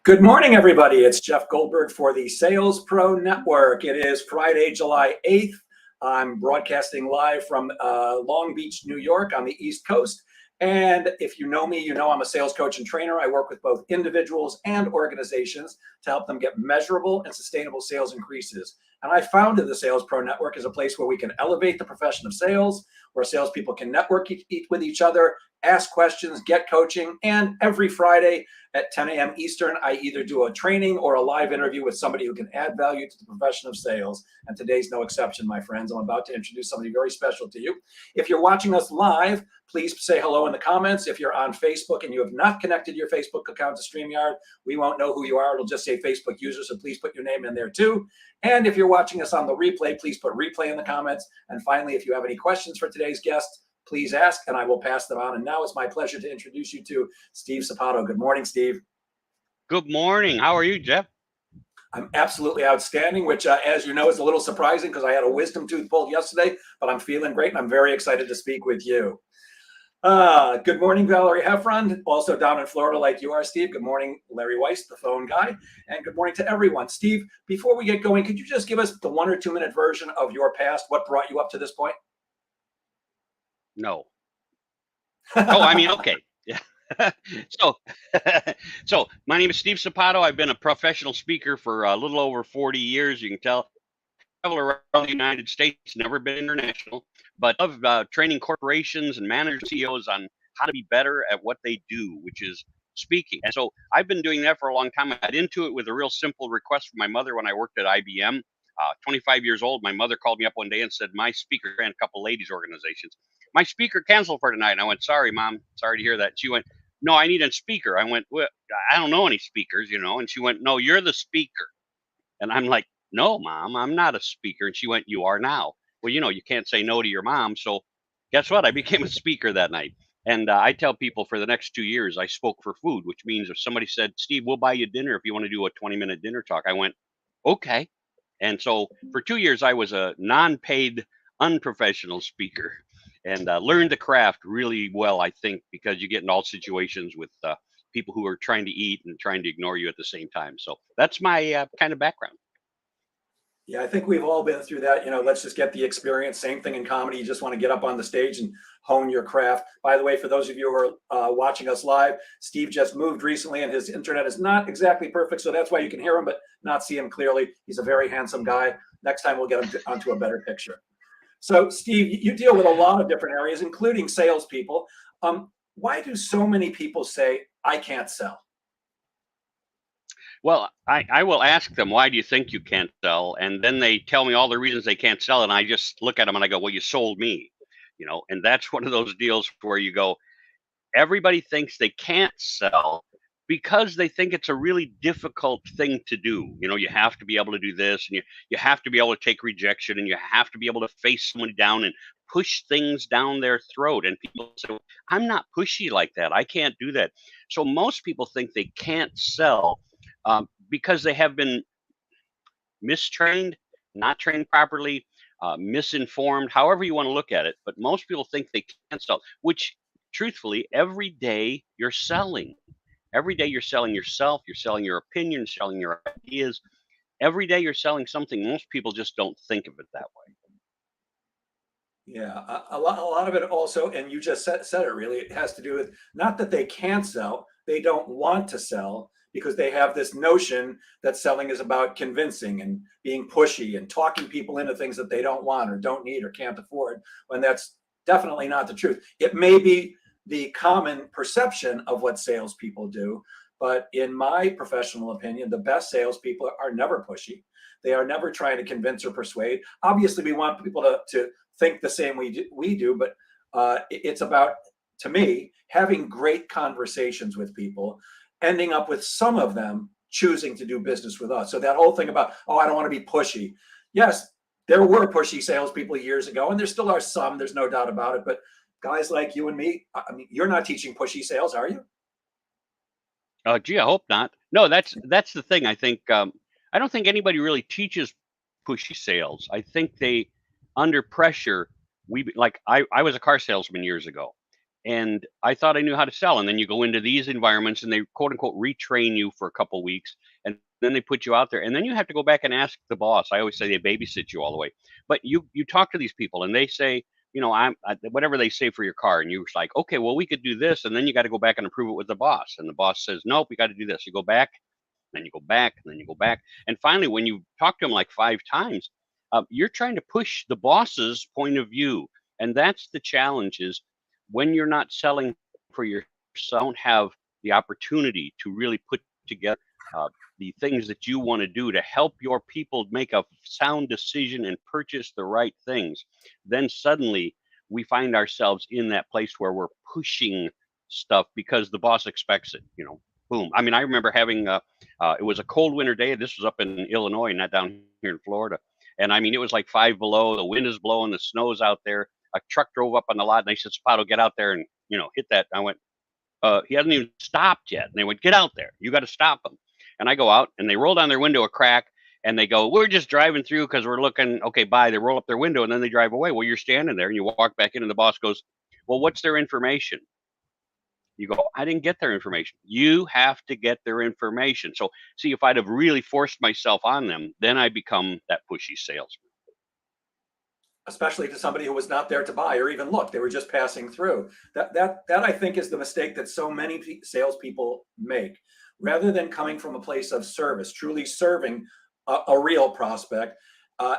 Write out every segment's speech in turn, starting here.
Good morning, everybody. It's Jeff Goldberg for the Sales Pro Network. It is Friday, July 8th. I'm broadcasting live from Long Beach, New York on the East Coast. And if you know me, you know I'm a sales coach and trainer. I work with both individuals and organizations to help them get measurable and sustainable sales increases. And I founded the Sales Pro Network as a place where we can elevate the profession of sales, where salespeople can network with each other, ask questions, get coaching. And every Friday at 10 a.m. Eastern, I either do a training or a live interview with somebody who can add value to the profession of sales. And today's no exception, my friends. I'm about to introduce somebody very special to you. If you're watching us live, please say hello in the comments. If you're on Facebook and you have not connected your Facebook account to StreamYard, we won't know who you are. It'll just say Facebook user, so please put your name in there too. And if you're watching us on the replay, please put replay in the comments. And finally, if you have any questions for today's guest, please ask and I will pass them on. And now it's my pleasure to introduce you to Steve Sapato. Good morning, Steve. Good morning. How are you, Jeff? I'm absolutely outstanding, which, as you know, is a little surprising because I had a wisdom tooth pulled yesterday, but I'm feeling great and I'm very excited to speak with you. Good morning, Valerie Heffron, also down in Florida like you are, Steve. Good morning, Larry Weiss, the phone guy. And good morning to everyone. Steve, before we get going, could you just give us the 1 or 2 minute version of your past? What brought you up to this point? No. Oh, I mean, okay. Yeah. So, so my name is Steve Sapato. I've been a professional speaker for a little over 40 years. You can tell. Travel around the United States, never been international, but of training corporations and managers, CEOs on how to be better at what they do, which is speaking. And so I've been doing that for a long time. I got into it with a real simple request from my mother when I worked at IBM. 25 years old, my mother called me up one day and said, my speaker ran a couple ladies organizations. My speaker canceled for tonight. And I went, sorry, Mom. Sorry to hear that. She went, no, I need a speaker. I went, well, I don't know any speakers, And she went, no, you're the speaker. And I'm like, no, Mom, I'm not a speaker. And she went, you are now. Well, you can't say no to your mom. So guess what? I became a speaker that night. And I tell people for the next 2 years, I spoke for food, which means if somebody said, Steve, we'll buy you dinner if you want to do a 20-minute dinner talk, I went, okay. And so for 2 years, I was a non-paid, unprofessional speaker and learned the craft really well, I think, because you get in all situations with people who are trying to eat and trying to ignore you at the same time. So that's my kind of background. Yeah, I think we've all been through that. Let's just get the experience. Same thing in comedy. You just want to get up on the stage and hone your craft. By the way, for those of you who are watching us live, Steve just moved recently and his internet is not exactly perfect. So that's why you can hear him, but not see him clearly. He's a very handsome guy. Next time we'll get him onto a better picture. So Steve, you deal with a lot of different areas, including salespeople. Why do so many people say, I can't sell? Well, I will ask them, why do you think you can't sell? And then they tell me all the reasons they can't sell. And I just look at them and I go, well, you sold me, and that's one of those deals where you go, everybody thinks they can't sell because they think it's a really difficult thing to do. You have to be able to do this and you have to be able to take rejection and you have to be able to face somebody down and push things down their throat. And people say, I'm not pushy like that. I can't do that. So most people think they can't sell because they have been mistrained, not trained properly, misinformed, however you want to look at it. But most people think they can't sell, which truthfully, every day you're selling. Every day you're selling yourself, you're selling your opinions, selling your ideas. Every day you're selling something. Most people just don't think of it that way. Yeah, a lot of it also, and you just said it really, it has to do with not that they can't sell, they don't want to sell because they have this notion that selling is about convincing and being pushy and talking people into things that they don't want or don't need or can't afford, when that's definitely not the truth. It may be the common perception of what salespeople do, but in my professional opinion, the best salespeople are never pushy. They are never trying to convince or persuade. Obviously, we want people to think the same we do, but it's about, to me, having great conversations with people, ending up with some of them choosing to do business with us. So that whole thing about, oh, I don't want to be pushy. Yes, there were pushy salespeople years ago, and there still are some, there's no doubt about it. But guys like you and me, I mean, you're not teaching pushy sales, are you? Gee, I hope not. No, that's the thing. I think I don't think anybody really teaches pushy sales. I think they, under pressure, I was a car salesman years ago, And I thought I knew how to sell. And then you go into these environments and they quote unquote retrain you for a couple weeks. And then they put you out there. And then you have to go back and ask the boss. I always say they babysit you all the way. But you talk to these people and they say, whatever they say for your car. And you're like, okay, well, we could do this. And then you got to go back and approve it with the boss. And the boss says, nope, we got to do this. You go back, then you go back, and then you go back. And finally, when you talk to them like 5 times, you're trying to push the boss's point of view. And that's the challenge is when you're not selling for yourself, don't have the opportunity to really put together the things that you want to do to help your people make a sound decision and purchase the right things, then suddenly we find ourselves in that place where we're pushing stuff because the boss expects it, boom. I mean, I remember having it was a cold winter day. This was up in Illinois, not down here in Florida. And I mean, it was like 5 below. The wind is blowing. The snow's out there. A truck drove up on the lot, and they said, "Sapato, get out there and hit that." I went, "He hasn't even stopped yet." And they went, "Get out there. You got to stop him." And I go out, and they roll down their window a crack, and they go, "We're just driving through because we're looking." Okay, bye. They roll up their window, and then they drive away. Well, you're standing there, and you walk back in, and the boss goes, "Well, what's their information?" You go, "I didn't get their information." You have to get their information. So, see, if I'd have really forced myself on them, then I become that pushy salesman. Especially to somebody who was not there to buy or even look. They were just passing through. That I think is the mistake that so many salespeople make. Rather than coming from a place of service, truly serving a real prospect,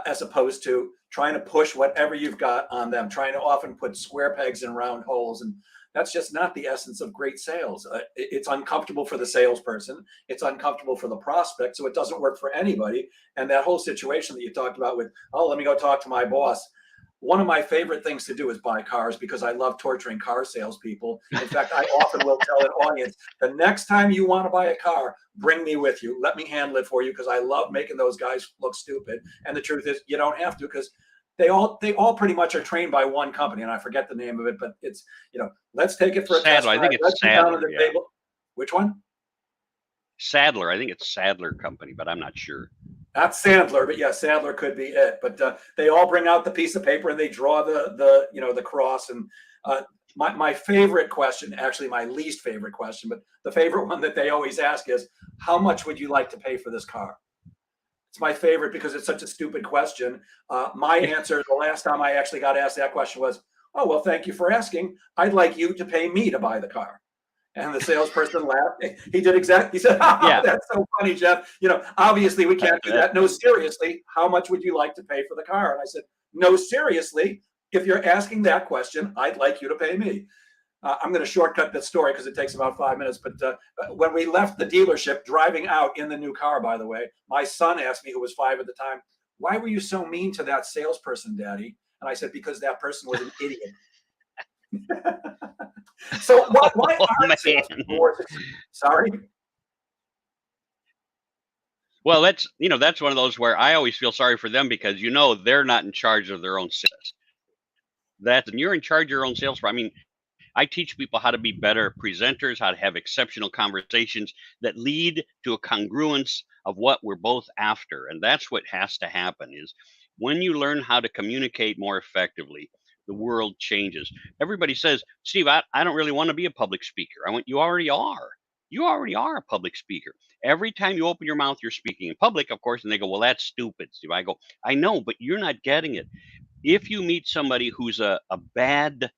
as opposed to trying to push whatever you've got on them, trying to often put square pegs in round holes. And that's just not the essence of great sales. It's uncomfortable for the salesperson. It's uncomfortable for the prospect. So it doesn't work for anybody. And that whole situation that you talked about with, oh, let me go talk to my boss. One of my favorite things to do is buy cars because I love torturing car salespeople. In fact, I often will tell an audience, the next time you want to buy a car, bring me with you. Let me handle it for you because I love making those guys look stupid. And the truth is, you don't have to because they all pretty much are trained by one company, and I forget the name of it, but it's let's take it for a test Sadler, I drive. think it's Let's sit down at Sadler. the Yeah, table. Which one? Sadler. I think it's Sadler Company, but I'm not sure. Not Sandler, but yeah, Sandler could be it. But they all bring out the piece of paper and they draw the cross. And my favorite question, actually my least favorite question, but the favorite one that they always ask is, how much would you like to pay for this car? It's my favorite because it's such a stupid question. My answer the last time I actually got asked that question was, oh, well, thank you for asking. I'd like you to pay me to buy the car. And the salesperson laughed. He did exactly. He said, oh, Yeah. "That's so funny, Jeff. Obviously we can't do that. No, seriously, how much would you like to pay for the car?" And I said, "No, seriously, if you're asking that question, I'd like you to pay me." I'm going to shortcut the story because it takes about 5 minutes. But when we left the dealership, driving out in the new car, by the way, my son asked me, who was 5 at the time, "Why were you so mean to that salesperson, Daddy?" And I said, "Because that person was an idiot." So why Oh, aren't salespeople more sorry? Well, that's one of those where I always feel sorry for them because they're not in charge of their own sales. And you're in charge of your own sales. I mean, I teach people how to be better presenters, how to have exceptional conversations that lead to a congruence of what we're both after. And that's what has to happen is when you learn how to communicate more effectively, the world changes. Everybody says, "Steve, I don't really want to be a public speaker." I went, "You already are. You already are a public speaker. Every time you open your mouth, you're speaking in public, of course." And they go, "Well, that's stupid, Steve." I go, "I know, but you're not getting it." If you meet somebody who's a bad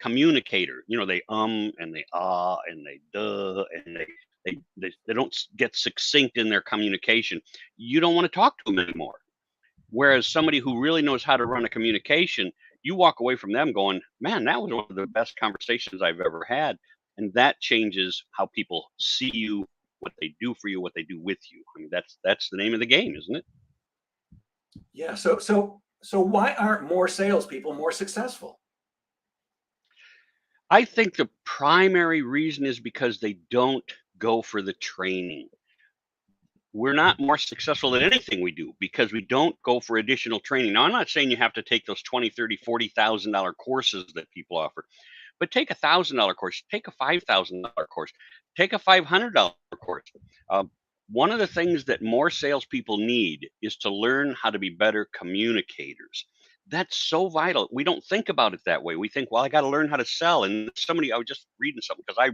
communicator, they and they and they duh and they don't get succinct in their communication, you don't want to talk to them anymore. Whereas somebody who really knows how to run a communication, you walk away from them going, "Man, that was one of the best conversations I've ever had." And that changes how people see you, what they do for you, what they do with you. I mean, that's the name of the game, isn't it? Yeah. So why aren't more salespeople more successful? I think the primary reason is because they don't go for the training. We're not more successful than anything we do because we don't go for additional training. Now, I'm not saying you have to take those 20, 30, $40,000 courses that people offer, but take $1,000 course, take a $5,000 course, take a $500 course. One of the things that more salespeople need is to learn how to be better communicators. That's so vital. We don't think about it that way. We think, well, I got to learn how to sell. And somebody, I was just reading something because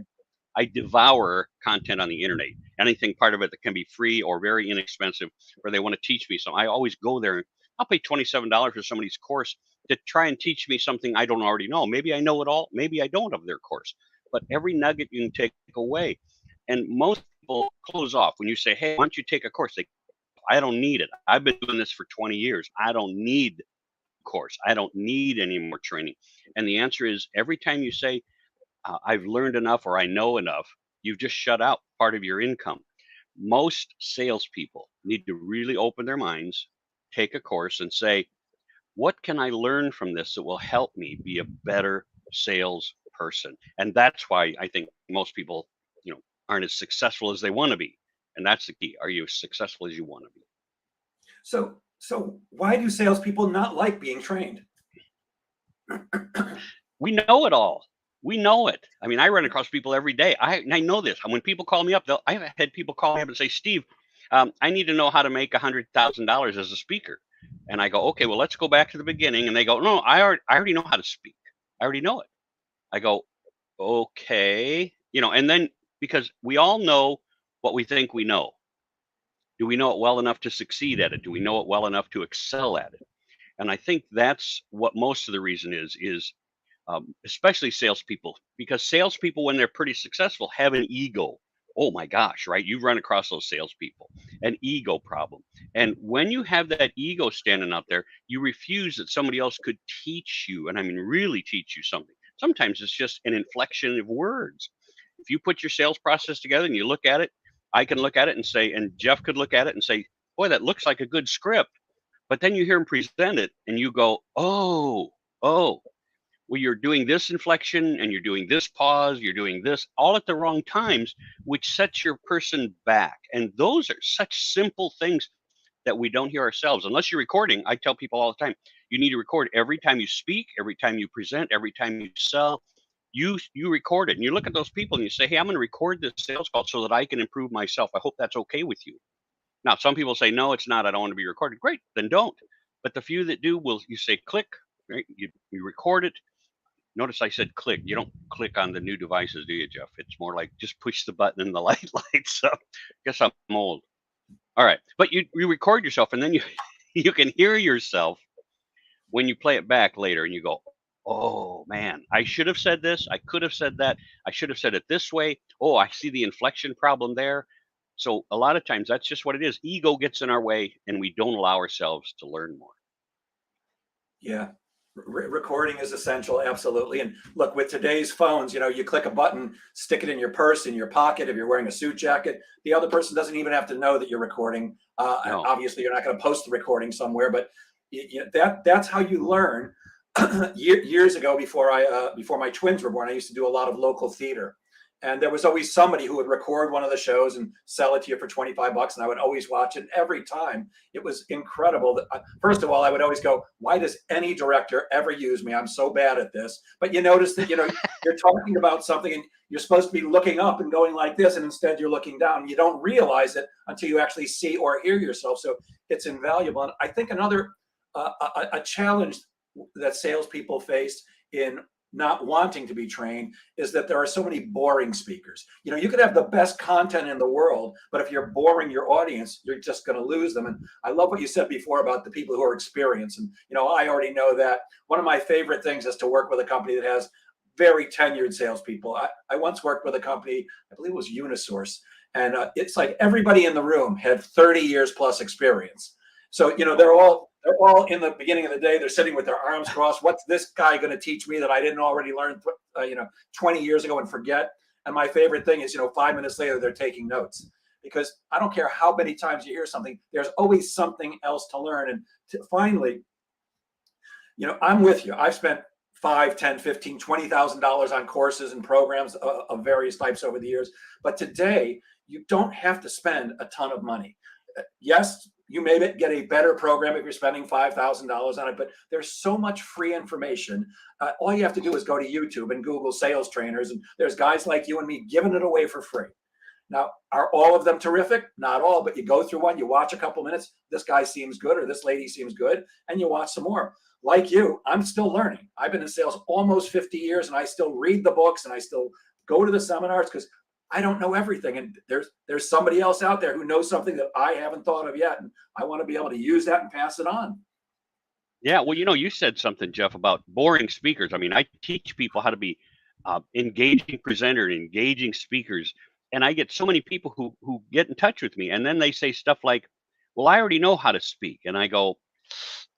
I devour content on the internet. Anything part of it that can be free or very inexpensive, where they want to teach me something. I always go there and I'll pay $27 for somebody's course to try and teach me something I don't already know. Maybe I know it all, maybe I don't of their course. But every nugget you can take away. And most people close off when you say, hey, why don't you take a course? I don't need it. I've been doing this for 20 years. I don't need a course. I don't need any more training. And the answer is every time you say, I've learned enough or I know enough, you've just shut out part of your income. Most salespeople need to really open their minds, take a course, and say, what can I learn from this that will help me be a better salesperson? And that's why I think most people, aren't as successful as they want to be. And that's the key. Are you as successful as you want to be? So why do salespeople not like being trained? We know it all. We know it. I mean, I run across people every day. I know this. When people call me up, I've had people call me up and say, Steve, I need to know how to make $100,000 as a speaker. And I go, okay, well, let's go back to the beginning. And they go, no, I already know how to speak. I already know it. I go, okay, and then because we all know what we think we know. Do we know it well enough to succeed at it? Do we know it well enough to excel at it? And I think that's what most of the reason is especially salespeople, because salespeople, when they're pretty successful, have an ego. Oh my gosh, right? You've run across those salespeople, an ego problem. And when you have that ego standing out there, you refuse that somebody else could teach you, and I mean, really teach you something. Sometimes it's just an inflection of words. If you put your sales process together and you look at it, I can look at it and say, and Jeff could look at it and say, boy, that looks like a good script. But then you hear him present it and you go, oh, well, you're doing this inflection and you're doing this pause, you're doing this all at the wrong times, which sets your person back. And those are such simple things that we don't hear ourselves. Unless you're recording, I tell people all the time, you need to record every time you speak, every time you present, every time you sell. You record it and you look at those people and you say, hey, I'm going to record this sales call so that I can improve myself. I hope that's okay with you. Now, some people say, no, it's not. I don't want to be recorded. Great, then don't. But the few that do, you say click, right? You record it. Notice I said click. You don't click on the new devices, do you, Jeff? It's more like just push the button and the light lights up. Guess I'm old. All right. But you record yourself and then you can hear yourself when you play it back later and you go, oh man, I should have said this. I could have said that. I should have said it this way. Oh, I see the inflection problem there. So a lot of times that's just what it is. Ego gets in our way and we don't allow ourselves to learn more. Yeah. Recording is essential, absolutely. And look, with today's phones, you click a button, stick it in your purse, in your pocket. If you're wearing a suit jacket, the other person doesn't even have to know that you're recording. No. Obviously, you're not going to post the recording somewhere, but that's how you learn. Years ago, before my twins were born, I used to do a lot of local theater. And there was always somebody who would record one of the shows and sell it to you for $25. And I would always watch it every time. It was incredible. First of all, I would always go, why does any director ever use me? I'm so bad at this. But you notice that, you're talking about something and you're supposed to be looking up and going like this. And instead you're looking down. You don't realize it until you actually see or hear yourself. So it's invaluable. And I think another a challenge that salespeople face in not wanting to be trained is that there are so many boring speakers. You could have the best content in the world, but if you're boring your audience, you're just going to lose them. And I love what you said before about the people who are experienced. And, I already know that one of my favorite things is to work with a company that has very tenured salespeople. I once worked with a company, I believe it was Unisource, and it's like everybody in the room had 30 years plus experience. So, they're all in the beginning of the day, they're sitting with their arms crossed. What's this guy going to teach me that I didn't already learn, 20 years ago and forget? And my favorite thing is, 5 minutes later, they're taking notes, because I don't care how many times you hear something, there's always something else to learn. And finally, I'm with you. I've spent $5, $10, $15, $20,000 on courses and programs of various types over the years. But today, you don't have to spend a ton of money. Yes, you may get a better program if you're spending $5,000 on it, but there's so much free information. All you have to do is go to YouTube and Google sales trainers, and there's guys like you and me giving it away for free. Now, are all of them terrific? Not all, but you go through one, you watch a couple minutes, this guy seems good or this lady seems good, and you watch some more. like you, I'm still learning. I've been in sales almost 50 years, and I still read the books and I still go to the seminars because I don't know everything. And there's somebody else out there who knows something that I haven't thought of yet. And I want to be able to use that and pass it on. Yeah, well, you said something, Jeff, about boring speakers. I mean, I teach people how to be engaging presenter and engaging speakers, and I get so many people who get in touch with me, and then they say stuff like, "Well, I already know how to speak," and I go,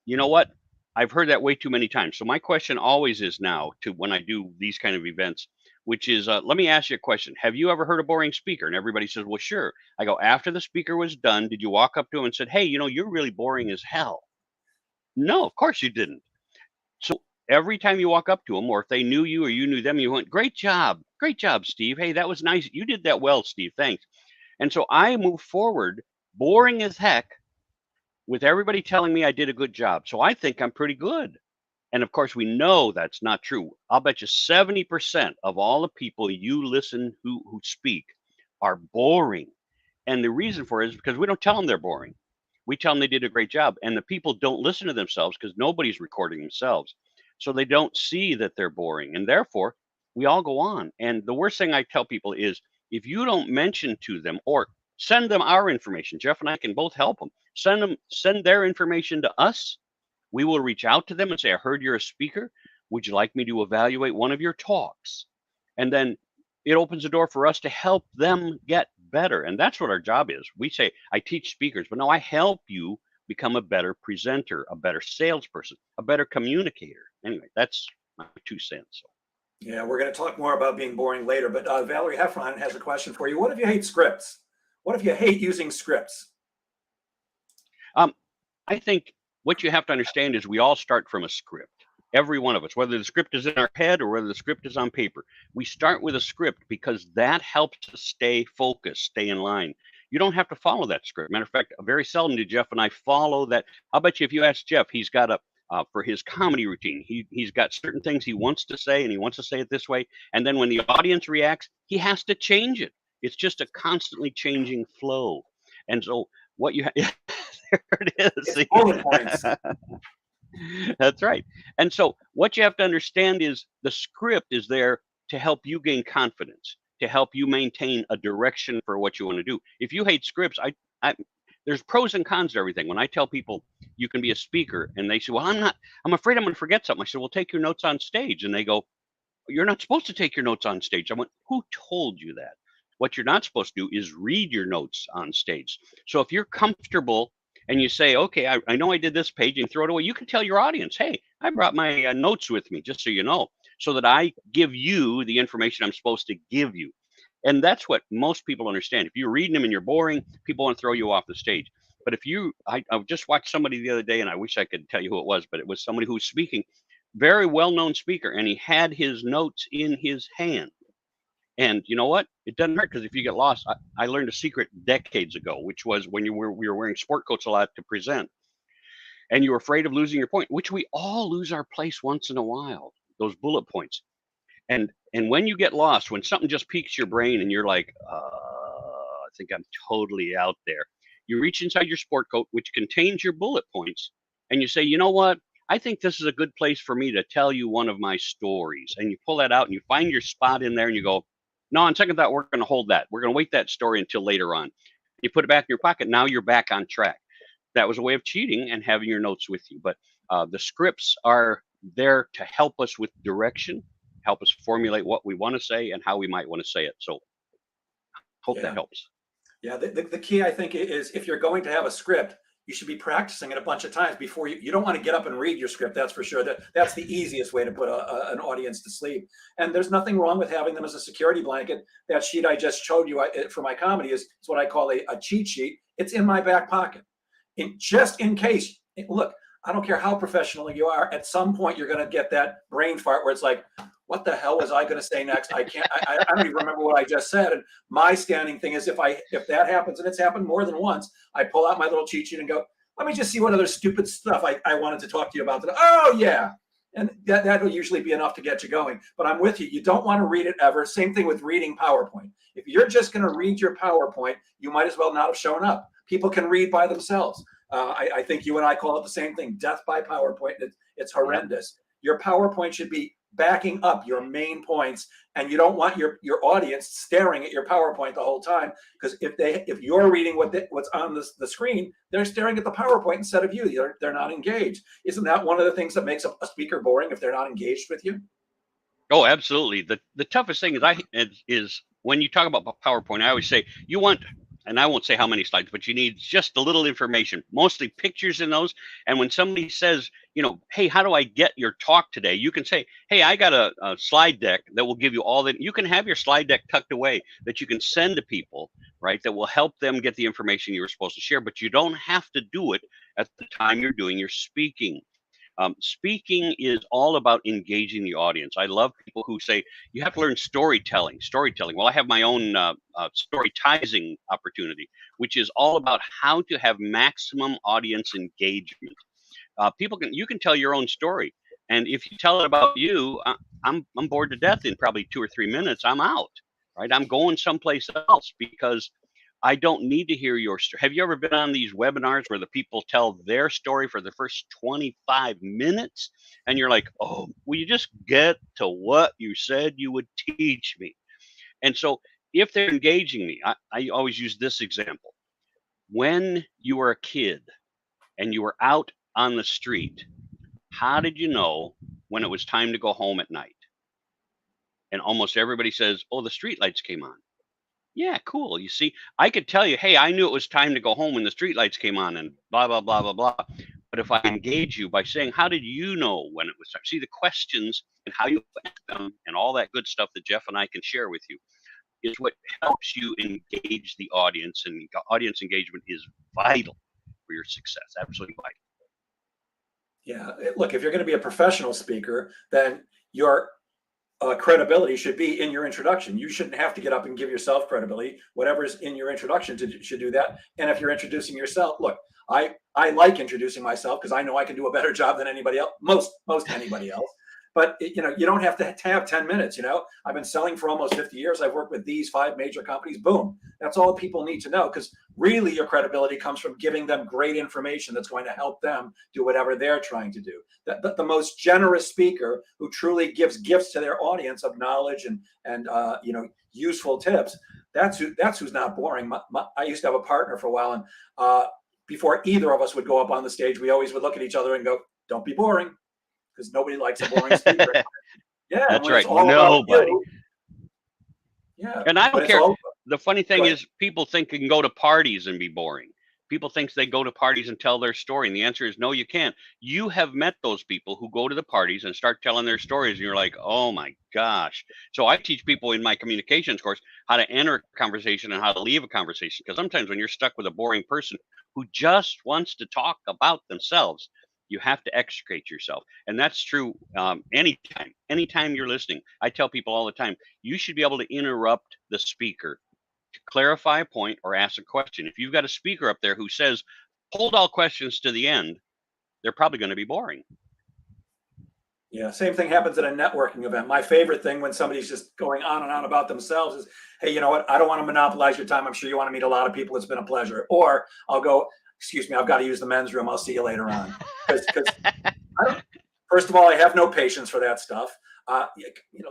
"You know what? I've heard that way too many times." So my question always is now to when I do these kind of events, which is, let me ask you a question: have you ever heard a boring speaker? And everybody says, "Well, sure." I go, "After the speaker was done, did you walk up to him and said, 'Hey, you're really boring as hell'?" No, of course you didn't. So every time you walk up to them, or if they knew you or you knew them, you went, "Great job. Great job, Steve. Hey, that was nice. You did that well, Steve. Thanks." And so I move forward, boring as heck, with everybody telling me I did a good job. So I think I'm pretty good. And of course, we know that's not true. I'll bet you 70% of all the people you listen who speak are boring. And the reason for it is because we don't tell them they're boring. We tell them they did a great job. And the people don't listen to themselves because nobody's recording themselves. So they don't see that they're boring. And therefore, we all go on. And the worst thing I tell people is if you don't mention to them or send them our information, Jeff and I can both help them. Send their information to us. We will reach out to them and say, "I heard you're a speaker. Would you like me to evaluate one of your talks?" And then it opens the door for us to help them get better. And that's what our job is. We say, I teach speakers, but no, I help you become a better presenter, a better salesperson, a better communicator. Anyway, that's my 2 cents. Yeah, we're going to talk more about being boring later, but Valerie Heffron has a question for you. What if you hate scripts? What if you hate using scripts? I think what you have to understand is we all start from a script. Every one of us, whether the script is in our head or whether the script is on paper, we start with a script because that helps us stay focused, stay in line. You don't have to follow that script. Matter of fact, very seldom do Jeff and I follow that. I'll bet you if you ask Jeff, he's got for his comedy routine, he's got certain things he wants to say and he wants to say it this way. And then when the audience reacts, he has to change it. It's just a constantly changing flow. And so what you have, there it is. It's bullet points. That's right. And so what you have to understand is the script is there to help you gain confidence, to help you maintain a direction for what you want to do. If you hate scripts, there's pros and cons to everything. When I tell people you can be a speaker and they say, "Well, I'm afraid I'm going to forget something." I said, "Well, take your notes on stage." And they go, "You're not supposed to take your notes on stage." I went, "Who told you that?" What you're not supposed to do is read your notes on stage. So if you're comfortable and you say, "Okay, I know I did this page," and throw it away, you can tell your audience, "Hey, I brought my notes with me, just so you know, so that I give you the information I'm supposed to give you." And that's what most people understand. If you're reading them and you're boring, people want to throw you off the stage. But I just watched somebody the other day, and I wish I could tell you who it was, but it was somebody who was speaking, very well-known speaker, and he had his notes in his hand. And you know what? It doesn't hurt because if you get lost, I learned a secret decades ago, which was when we were wearing sport coats a lot to present, and you were afraid of losing your point, which we all lose our place once in a while, those bullet points. And when you get lost, when something just piques your brain and you're like, I think I'm totally out there, you reach inside your sport coat, which contains your bullet points, and you say, "You know what? I think this is a good place for me to tell you one of my stories." And you pull that out and you find your spot in there and you go, "No, on second thought, we're going to hold that. We're going to wait that story until later on." You put it back in your pocket. Now you're back on track. That was a way of cheating and having your notes with you. But the scripts are there to help us with direction, help us formulate what we want to say and how we might want to say it. So hope that helps. Yeah, the key, I think, is if you're going to have a script, you should be practicing it a bunch of times before you don't want to get up and read your script. That's for sure. That's the easiest way to put an audience to sleep. And there's nothing wrong with having them as a security blanket. That sheet I just showed you for my comedy is what I call a cheat sheet. It's in my back pocket. Just in case. Look, I don't care how professional you are. At some point, you're going to get that brain fart where it's like, what the hell was I going to say next? I can't. I don't even remember what I just said. And my standing thing is if that happens, and it's happened more than once, I pull out my little cheat sheet and go, "Let me just see what other stupid stuff I wanted to talk to you about today." Oh yeah, and that will usually be enough to get you going. But I'm with you. You don't want to read it ever. Same thing with reading PowerPoint. If you're just going to read your PowerPoint, you might as well not have shown up. People can read by themselves. I think you and I call it the same thing, death by PowerPoint. It's Yep. horrendous. Your PowerPoint should be backing up your main points, and you don't want your audience staring at your PowerPoint the whole time, because if you're reading what's on the screen, they're staring at the PowerPoint instead of you. They're not engaged. Isn't that one of the things that makes a speaker boring, if they're not engaged with you? Oh, absolutely. The toughest thing is when you talk about PowerPoint, I always say you want, and I won't say how many slides, but you need just a little information, mostly pictures in those. And when somebody says, hey, how do I get your talk today? You can say, hey, I got a slide deck that will give you all that. You can have your slide deck tucked away that you can send to people, right? That will help them get the information you were supposed to share, but you don't have to do it at the time you're doing your speaking. Speaking is all about engaging the audience. I love people who say you have to learn storytelling. Well, I have my own storytizing opportunity, which is all about how to have maximum audience engagement. You can tell your own story, and if you tell it about you, I'm bored to death in probably 2 or 3 minutes. I'm out, right? I'm going someplace else because I don't need to hear your story. Have you ever been on these webinars where the people tell their story for the first 25 minutes? And you're like, oh, will you just get to what you said you would teach me? And so if they're engaging me, I always use this example. When you were a kid and you were out on the street, how did you know when it was time to go home at night? And almost everybody says, oh, the street lights came on. Yeah, cool. You see, I could tell you, hey, I knew it was time to go home when the streetlights came on and blah, blah, blah, blah, blah. But if I engage you by saying, how did you know when it was time? See, the questions and how you ask them and all that good stuff that Jeff and I can share with you is what helps you engage the audience. And audience engagement is vital for your success. Absolutely vital. Yeah. Look, if you're going to be a professional speaker, then your credibility should be in your introduction. You shouldn't have to get up and give yourself credibility. Whatever's in your introduction should do that. And if you're introducing yourself, look, I like introducing myself because I know I can do a better job than anybody else, most anybody else. But you don't have to have 10 minutes. I've been selling for almost 50 years. I've worked with these 5 major companies. Boom. That's all people need to know, because really your credibility comes from giving them great information that's going to help them do whatever they're trying to do. The most generous speaker who truly gives gifts to their audience of knowledge and useful tips, that's who's not boring. I used to have a partner for a while, and before either of us would go up on the stage, we always would look at each other and go, don't be boring, because nobody likes a boring speaker. Yeah, that's right. Nobody. Yeah, and I don't care. The funny thing is, people think you can go to parties and be boring. People think they go to parties and tell their story, and the answer is no, you can't. You have met those people who go to the parties and start telling their stories, and you're like, oh my gosh. So I teach people in my communications course how to enter a conversation and how to leave a conversation, because sometimes when you're stuck with a boring person who just wants to talk about themselves, you have to extricate yourself. And that's true anytime you're listening. I tell people all the time, you should be able to interrupt the speaker to clarify a point or ask a question. If you've got a speaker up there who says, hold all questions to the end, they're probably going to be boring. Yeah, same thing happens at a networking event. My favorite thing when somebody's just going on and on about themselves is, hey, you know what? I don't want to monopolize your time. I'm sure you want to meet a lot of people. It's been a pleasure. Or I'll go, excuse me, I've got to use the men's room. I'll see you later on. Because first of all, I have no patience for that stuff.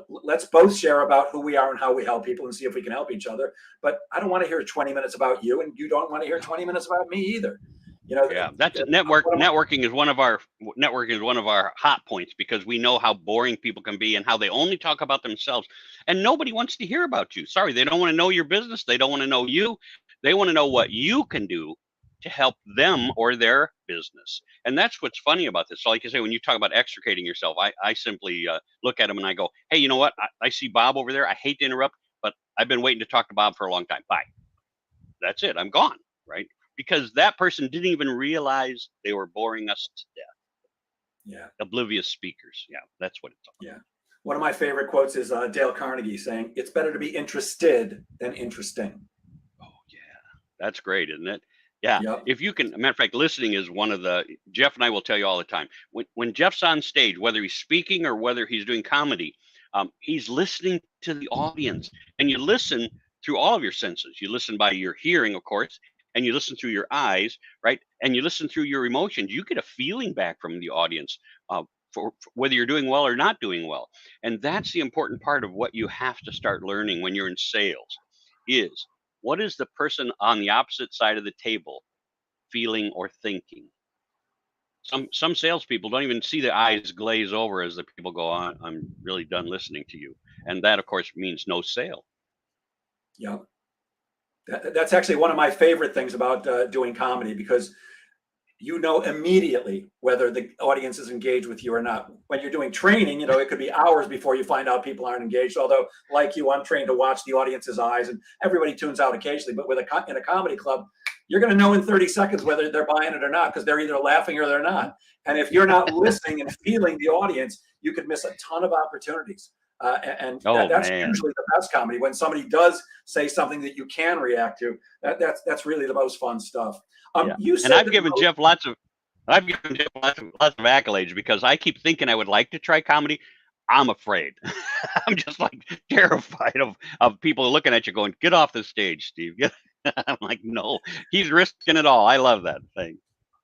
Let's both share about who we are and how we help people and see if we can help each other. But I don't want to hear 20 minutes about you, and you don't want to hear 20 minutes about me either. Yeah, that's networking is one of our hot points, because we know how boring people can be and how they only talk about themselves, and nobody wants to hear about you. Sorry, they don't want to know your business. They don't want to know you. They want to know what you can do to help them or their business. And that's what's funny about this. So like I say, when you talk about extricating yourself, I simply look at them and I go, hey, you know what? I see Bob over there. I hate to interrupt, but I've been waiting to talk to Bob for a long time. Bye. That's it. I'm gone, right? Because that person didn't even realize they were boring us to death. Yeah. Oblivious speakers. Yeah, that's what it's all about. Yeah. One of my favorite quotes is Dale Carnegie saying, it's better to be interested than interesting. Oh, yeah. That's great, isn't it? Yeah. Yep. If you can, matter of fact, listening is one of the, Jeff and I will tell you all the time, when Jeff's on stage, whether he's speaking or whether he's doing comedy, he's listening to the audience, and you listen through all of your senses. You listen by your hearing, of course, and you listen through your eyes, right? And you listen through your emotions, you get a feeling back from the audience for whether you're doing well or not doing well. And that's the important part of what you have to start learning when you're in sales is what is the person on the opposite side of the table feeling or thinking? Some salespeople don't even see the eyes glaze over as the people go on. I'm really done listening to you, and that, of course, means no sale. Yeah. That's actually one of my favorite things about doing comedy, because you know immediately whether the audience is engaged with you or not. When you're doing training, you know, it could be hours before you find out people aren't engaged. Although, like you, I'm trained to watch the audience's eyes, and everybody tunes out occasionally. But with in a comedy club, you're going to know in 30 seconds whether they're buying it or not, because they're either laughing or they're not. And if you're not listening and feeling the audience, you could miss a ton of opportunities. Oh That's man, usually the best comedy, when somebody does say something that you can react to. That's really the most fun stuff. yeah. You And say that I've given Jeff lots of accolades because I keep thinking I would like to try comedy. I'm afraid. I'm just like terrified of people looking at you going, "Get off the stage, Steve." I'm like, no, he's risking it all. I love that thing.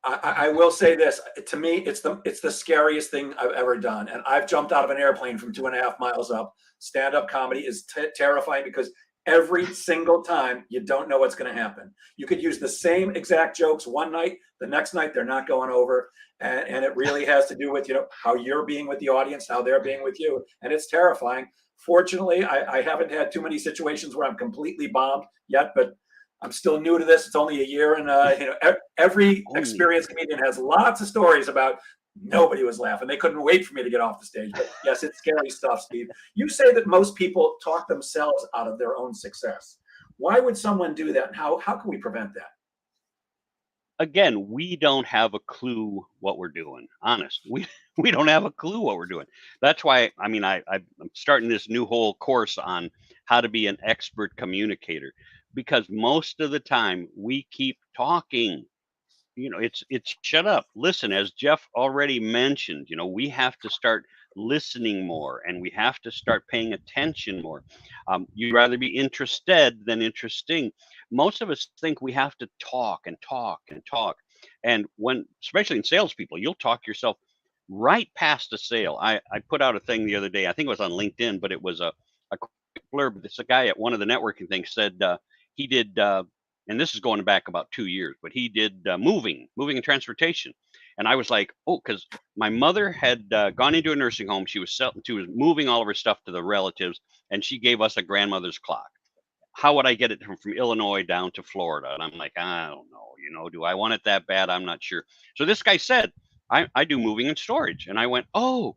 I will say this: to me, it's the scariest thing I've ever done, and I've jumped out of an airplane from 2.5 miles up. Stand-up comedy is terrifying, because every single time you don't know what's going to happen. You could use the same exact jokes one night, the next night they're not going over, and it really has to do with, you know, how you're being with the audience, how they're being with you, and it's terrifying. Fortunately, I haven't had too many situations where I'm completely bombed yet, but I'm still new to this. It's only a year, and you know, every experienced comedian has lots of stories about nobody was laughing. They couldn't wait for me to get off the stage. But yes, it's scary stuff, Steve. You say that most people talk themselves out of their own success. Why would someone do that, and how can we prevent that? Again, we don't have a clue what we're doing. Honest, we don't have a clue what we're doing. That's why I mean I'm starting this new whole course on how to be an expert communicator, because most of the time we keep talking. You know, it's shut up, listen, as Jeff already mentioned, you know, we have to start listening more and we have to start paying attention more. You'd rather be interested than interesting. Most of us think we have to talk and talk and talk, and when, especially in salespeople, you'll talk yourself right past a sale. I put out a thing the other day, I think it was on LinkedIn, but it was a quick blurb. This a guy at one of the networking things said he did and this is going back about 2 years, but he did moving and transportation. And I was like, oh, because my mother had gone into a nursing home. She was moving all of her stuff to the relatives, and she gave us a grandmother's clock. How would I get it from Illinois down to Florida? And I'm like, I don't know. You know, do I want it that bad? I'm not sure. So this guy said, I do moving and storage. And I went, oh,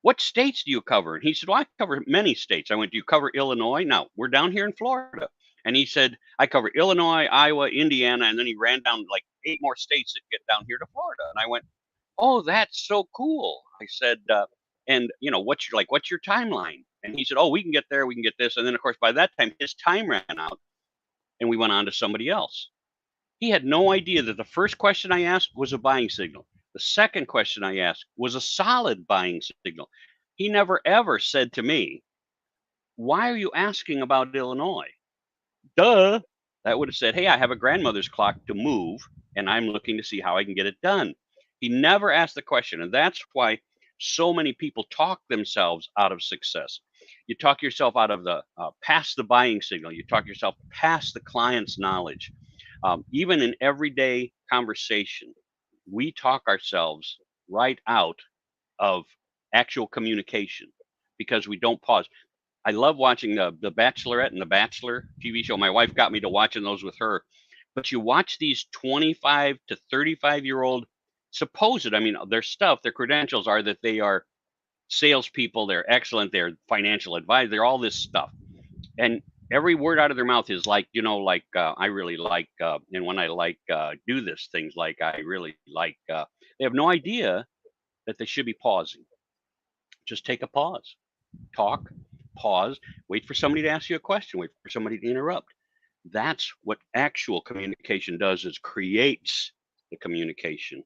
what states do you cover? And he said, well, I cover many states. I went, do you cover Illinois? No, we're down here in Florida. And he said, I cover Illinois, Iowa, Indiana. And then he ran down like 8 more states that get down here to Florida. And I went, oh, that's so cool. I said, and you know, what's your timeline? And he said, oh, we can get there, we can get this. And then of course, by that time, his time ran out and we went on to somebody else. He had no idea that the first question I asked was a buying signal. The second question I asked was a solid buying signal. He never ever said to me, why are you asking about Illinois? Duh. That would have said, hey, I have a grandmother's clock to move and I'm looking to see how I can get it done. He never asked the question. And that's why so many people talk themselves out of success. You talk yourself out of the past the buying signal. You talk yourself past the client's knowledge. Even in everyday conversation, we talk ourselves right out of actual communication because we don't pause. I love watching the Bachelorette and the Bachelor TV show. My wife got me to watching those with her. But you watch these 25 to 35-year-old supposed, I mean, their stuff, their credentials are that they are salespeople, they're excellent, they're financial advisors, they're all this stuff. And every word out of their mouth is like, you know, like I really like, and when I like do this, things like I really like, they have no idea that they should be pausing. Just take a pause, talk, pause, wait for somebody to ask you a question, wait for somebody to interrupt. That's what actual communication does, is creates the communication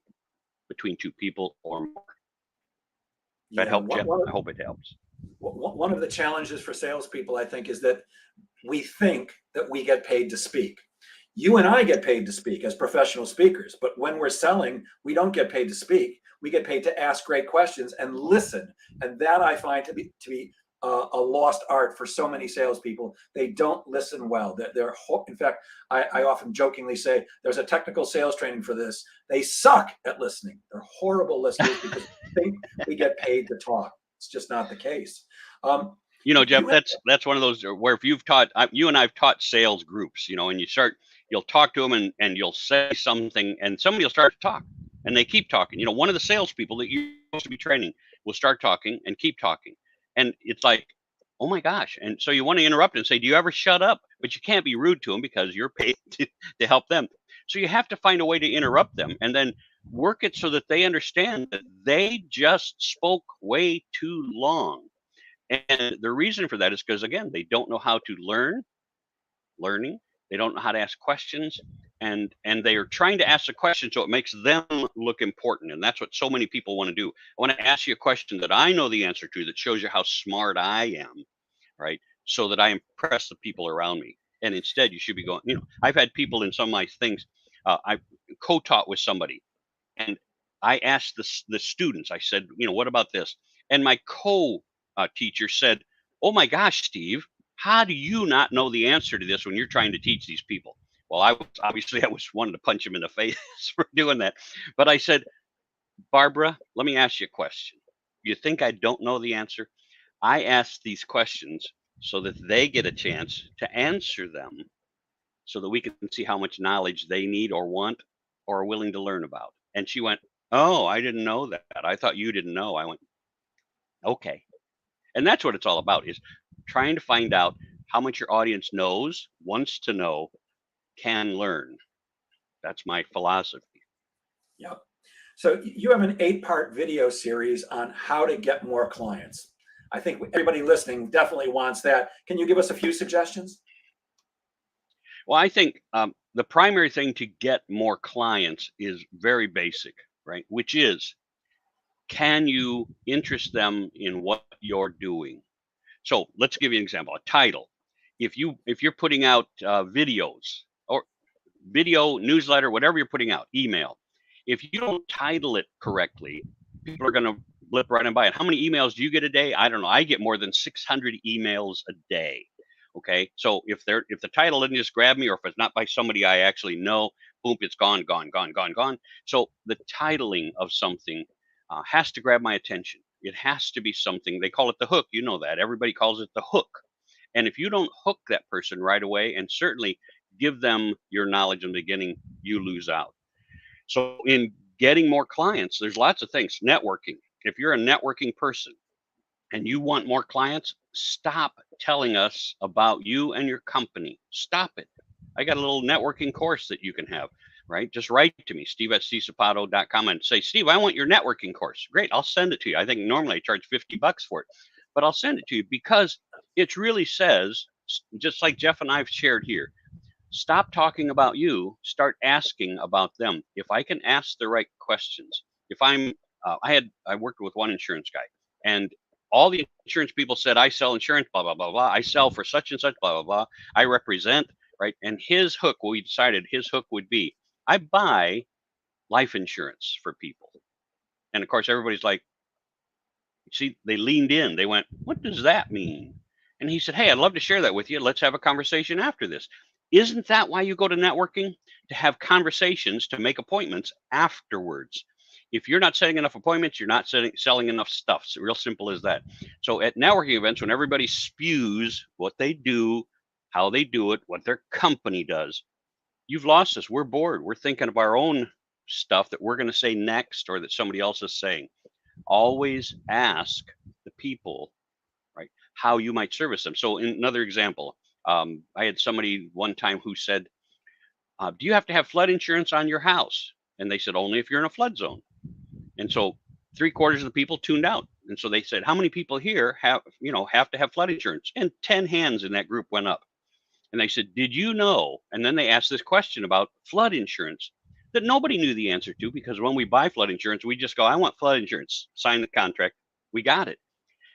between two people or more. That Yeah, helped, Jeff? I hope it helps. one of the challenges for salespeople, I think, is that we think that we get paid to speak. You and I get paid to speak as professional speakers, but when we're selling, we don't get paid to speak. We get paid to ask great questions and listen. And that I find to be a lost art for so many salespeople. They don't listen well. In fact, I often jokingly say there's a technical sales training for this. They suck at listening. They're horrible listeners because they think we get paid to talk. It's just not the case. You know, Jeff, You have, that's one of those where if you've taught, you and I've taught sales groups, you know, and you'll talk to them and you'll say something and somebody will start to talk and they keep talking. You know, one of the salespeople that you're supposed to be training will start talking and keep talking. And it's like, oh my gosh. And so you want to interrupt and say, do you ever shut up? But you can't be rude to them because you're paid to help them. So you have to find a way to interrupt them and then work it so that they understand that they just spoke way too long. And the reason for that is because, again, they don't know how to learning. They don't know how to ask questions, and they are trying to ask a question so it makes them look important. And that's what so many people want to do. I want to ask you a question that I know the answer to that shows you how smart I am, right? So that I impress the people around me. And instead, you should be going. You know, I've had people in some of my things. I co-taught with somebody, and I asked the students. I said, you know, what about this? And my teacher said, "Oh my gosh, Steve, how do you not know the answer to this when you're trying to teach these people?" Well, I was wanting to punch him in the face for doing that, but I said, "Barbara, let me ask you a question. You think I don't know the answer? I ask these questions so that they get a chance to answer them, so that we can see how much knowledge they need or want or are willing to learn about." And she went, "Oh, I didn't know that. I thought you didn't know." I went, "Okay." And that's what it's all about, is trying to find out how much your audience knows, wants to know, can learn. That's my philosophy. yeah. So you have an 8-part video series on how to get more clients. I think everybody listening definitely wants that. Can you give us a few suggestions? Well, I think the primary thing to get more clients is very basic, right? Which is, can you interest them in what you're doing? So let's give you an example. A title. If you're putting out videos or video, newsletter, whatever you're putting out, email. If you don't title it correctly, people are going to blip right on by it. How many emails do you get a day? I don't know. I get more than 600 emails a day. Okay, so if the title didn't just grab me, or if it's not by somebody I actually know, boom, it's gone, gone, gone, gone, gone. So the titling of something has to grab my attention. It has to be something. They call it the hook. You know that. Everybody calls it the hook. And if you don't hook that person right away, and certainly give them your knowledge in the beginning, you lose out. So in getting more clients, there's lots of things. Networking. If you're a networking person and you want more clients, stop telling us about you and your company. Stop it. I got a little networking course that you can have, right? Just write to me, steve@csapato.com, and say, "Steve, I want your networking course." Great, I'll send it to you. I think normally I charge $50 for it, but I'll send it to you because it really says, just like Jeff and I've shared here, stop talking about you, start asking about them. If I can ask the right questions, if I'm, I worked with one insurance guy, and all the insurance people said, "I sell insurance, blah, blah, blah, blah. I sell for such and such, blah, blah, blah. I represent," right? And his hook, we decided his hook would be, "I buy life insurance for people." And of course, everybody's like, see, they leaned in. They went, "What does that mean?" And he said, "Hey, I'd love to share that with you. Let's have a conversation after this." Isn't that why you go to networking? To have conversations, to make appointments afterwards. If you're not setting enough appointments, you're not selling enough stuff. It's real simple as that. So at networking events, when everybody spews what they do, how they do it, what their company does, you've lost us. We're bored. We're thinking of our own stuff that we're going to say next or that somebody else is saying. Always ask the people, right, how you might service them. So in another example, I had somebody one time who said, "Do you have to have flood insurance on your house?" And they said, "Only if you're in a flood zone." And so 3/4 of the people tuned out. And so they said, "How many people here have to have flood insurance?" And 10 hands in that group went up. And they said, "Did you know?" And then they asked this question about flood insurance that nobody knew the answer to, because when we buy flood insurance, we just go, "I want flood insurance," sign the contract, we got it.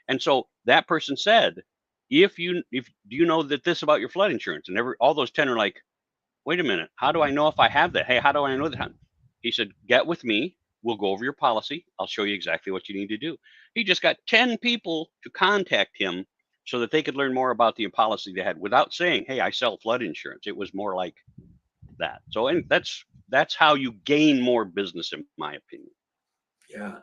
And so that person said, if do you know that this about your flood insurance?" And all those 10 are like, wait a minute, how do I know if I have that? Hey, how do I know that? He said, get with me. We'll go over your policy. I'll show you exactly what you need to do. He just got 10 people to contact him so that they could learn more about the policy they had without saying, hey, I sell flood insurance. It was more like that. So, and that's how you gain more business, in my opinion. Yeah,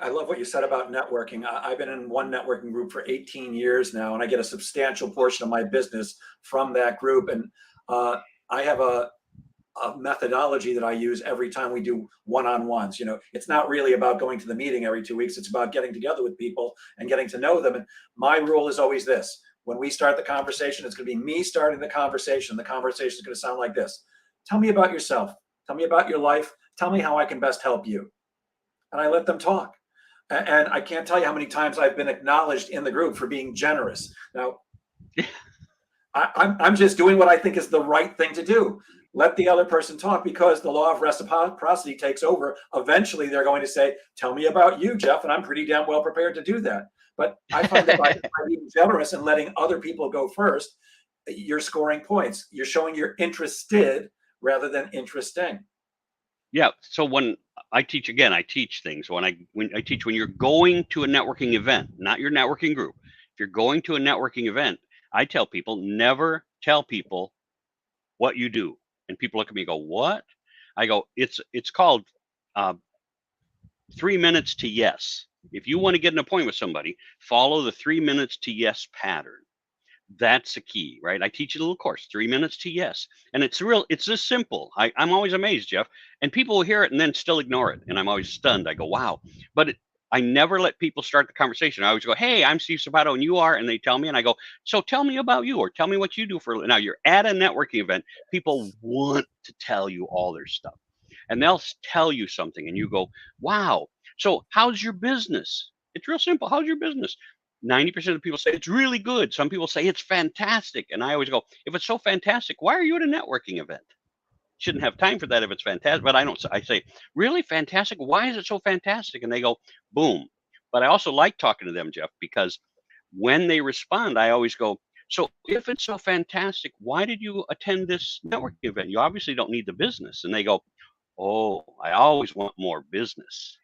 I love what you said about networking. I've been in one networking group for 18 years now, and I get a substantial portion of my business from that group. And I have a methodology that I use every time we do one-on-ones. You know, it's not really about going to the meeting every 2 weeks. It's about getting together with people and getting to know them. And my rule is always this: when we start the conversation, it's going to be me starting the conversation. The conversation is going to sound like this: tell me about yourself. Tell me about your life. Tell me how I can best help you. And I let them talk. And I can't tell you how many times I've been acknowledged in the group for being generous. Now, I'm just doing what I think is the right thing to do. Let the other person talk, because the law of reciprocity takes over. Eventually, they're going to say, tell me about you, Jeff, and I'm pretty damn well prepared to do that. But I find that by being generous and letting other people go first, you're scoring points. You're showing you're interested rather than interesting. Yeah. So when I teach, again, I teach things. When I teach, when you're going to a networking event, not your networking group, if you're going to a networking event, I tell people, never tell people what you do. And people look at me and go, what? I go, it's called 3 minutes to yes. If you want to get an appointment with somebody, follow the 3 minutes to yes pattern. That's the key, right? I teach a little course, 3 minutes to yes. And it's this simple. I'm always amazed, Jeff. And people will hear it and then still ignore it. And I'm always stunned. I go, wow. But I never let people start the conversation. I always go, hey, I'm Steve Sapato and you are. And they tell me, and I go, so tell me about you, or tell me what you do for, now you're at a networking event. People want to tell you all their stuff, and they'll tell you something and you go, wow. So how's your business? It's real simple. How's your business? 90% of people say it's really good. Some people say it's fantastic. And I always go, if it's so fantastic, why are you at a networking event? Shouldn't have time for that if it's fantastic. But I don't. I say, really fantastic? Why is it so fantastic? And they go, boom. But I also like talking to them, Jeff, because when they respond, I always go, so if it's so fantastic, why did you attend this networking event? You obviously don't need the business. And they go, oh, I always want more business.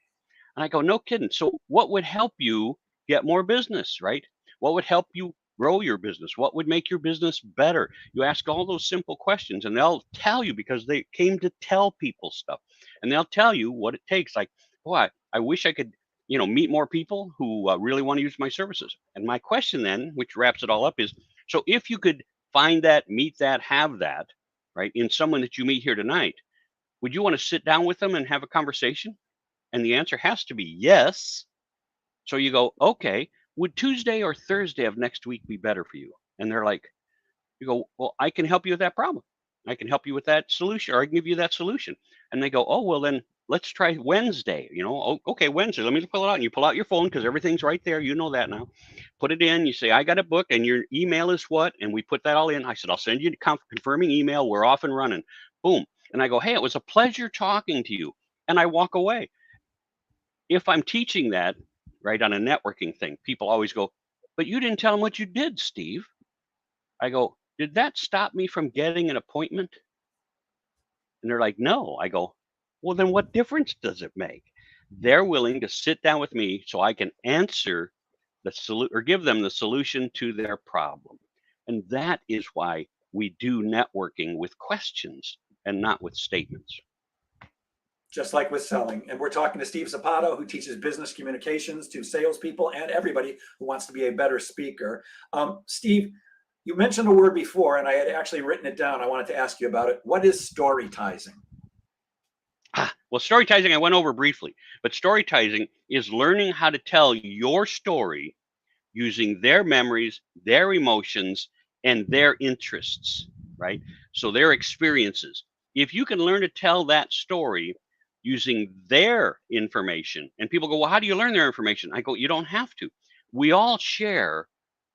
And I go, no kidding. So what would help you get more business, right? What would help you grow your business? What would make your business better? You ask all those simple questions and they'll tell you, because they came to tell people stuff. And they'll tell you what it takes. Like, boy, I wish I could, meet more people who really want to use my services. And my question then, which wraps it all up, is, so if you could find that, meet that, have that, right, in someone that you meet here tonight, would you want to sit down with them and have a conversation? And the answer has to be yes. So you go, okay, would Tuesday or Thursday of next week be better for you? And they're like, you go, well, I can help you with that problem. I can help you with that solution, or I can give you that solution. And they go, oh, well, then let's try Wednesday. Oh, okay, Wednesday. Let me pull it out. And you pull out your phone, because everything's right there. You know that now. Put it in. You say, I got a book, and your email is what? And we put that all in. I said, I'll send you a confirming email. We're off and running. Boom. And I go, hey, it was a pleasure talking to you. And I walk away. If I'm teaching that, right, on a networking thing, people always go, but you didn't tell them what you did, Steve. I go, did that stop me from getting an appointment? And they're like, no. I go, well, then what difference does it make? They're willing to sit down with me so I can answer the solution, or give them the solution to their problem. And that is why we do networking with questions and not with statements. Just like with selling. And we're talking to Steve Sapato, who teaches business communications to salespeople and everybody who wants to be a better speaker. Steve, you mentioned a word before, and I had actually written it down. I wanted to ask you about it. What is storytizing? Well, storytizing I went over briefly, but storytizing is learning how to tell your story using their memories, their emotions, and their interests, right? So their experiences. If you can learn to tell that story using their information, and people go, well, how do you learn their information? I go, you don't have to. We all share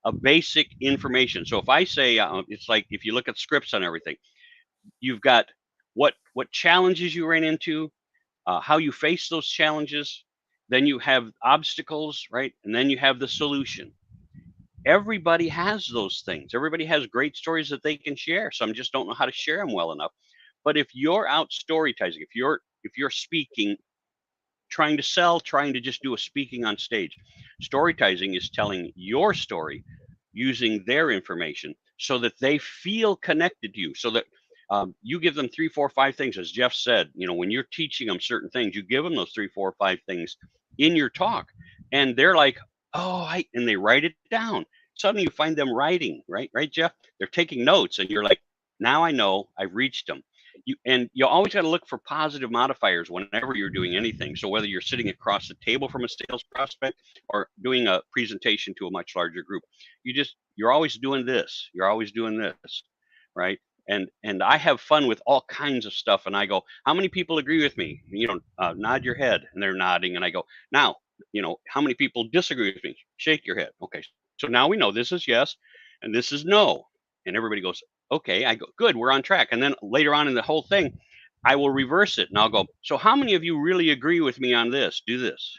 a basic information. So if I say, it's like if you look at scripts on everything, you've got what challenges you ran into, how you face those challenges, then you have obstacles, right? And then you have the solution. everybody has those things. Everybody has great stories that they can share. Some just don't know how to share them well enough. But if you're out storytizing, if you're speaking, trying to sell, trying to just do a speaking on stage, storytizing is telling your story using their information so that they feel connected to you, so that you give them 3, 4, 5 things, as Jeff said. When you're teaching them certain things, you give them those 3, 4, 5 things in your talk, and they're like, oh, and they write it down. Suddenly you find them writing, right, Jeff? They're taking notes, and you're like, now I know I've reached them. You always got to look for positive modifiers whenever you're doing anything. So whether you're sitting across the table from a sales prospect or doing a presentation to a much larger group, you're always doing this. You're always doing this, right? And I have fun with all kinds of stuff. And I go, how many people agree with me? Nod your head, and they're nodding. And I go, now, how many people disagree with me? Shake your head. Okay. So now we know this is yes, and this is no. And everybody goes, okay. I go, good, we're on track. And then later on in the whole thing, I will reverse it, and I'll go, so how many of you really agree with me on this? Do this.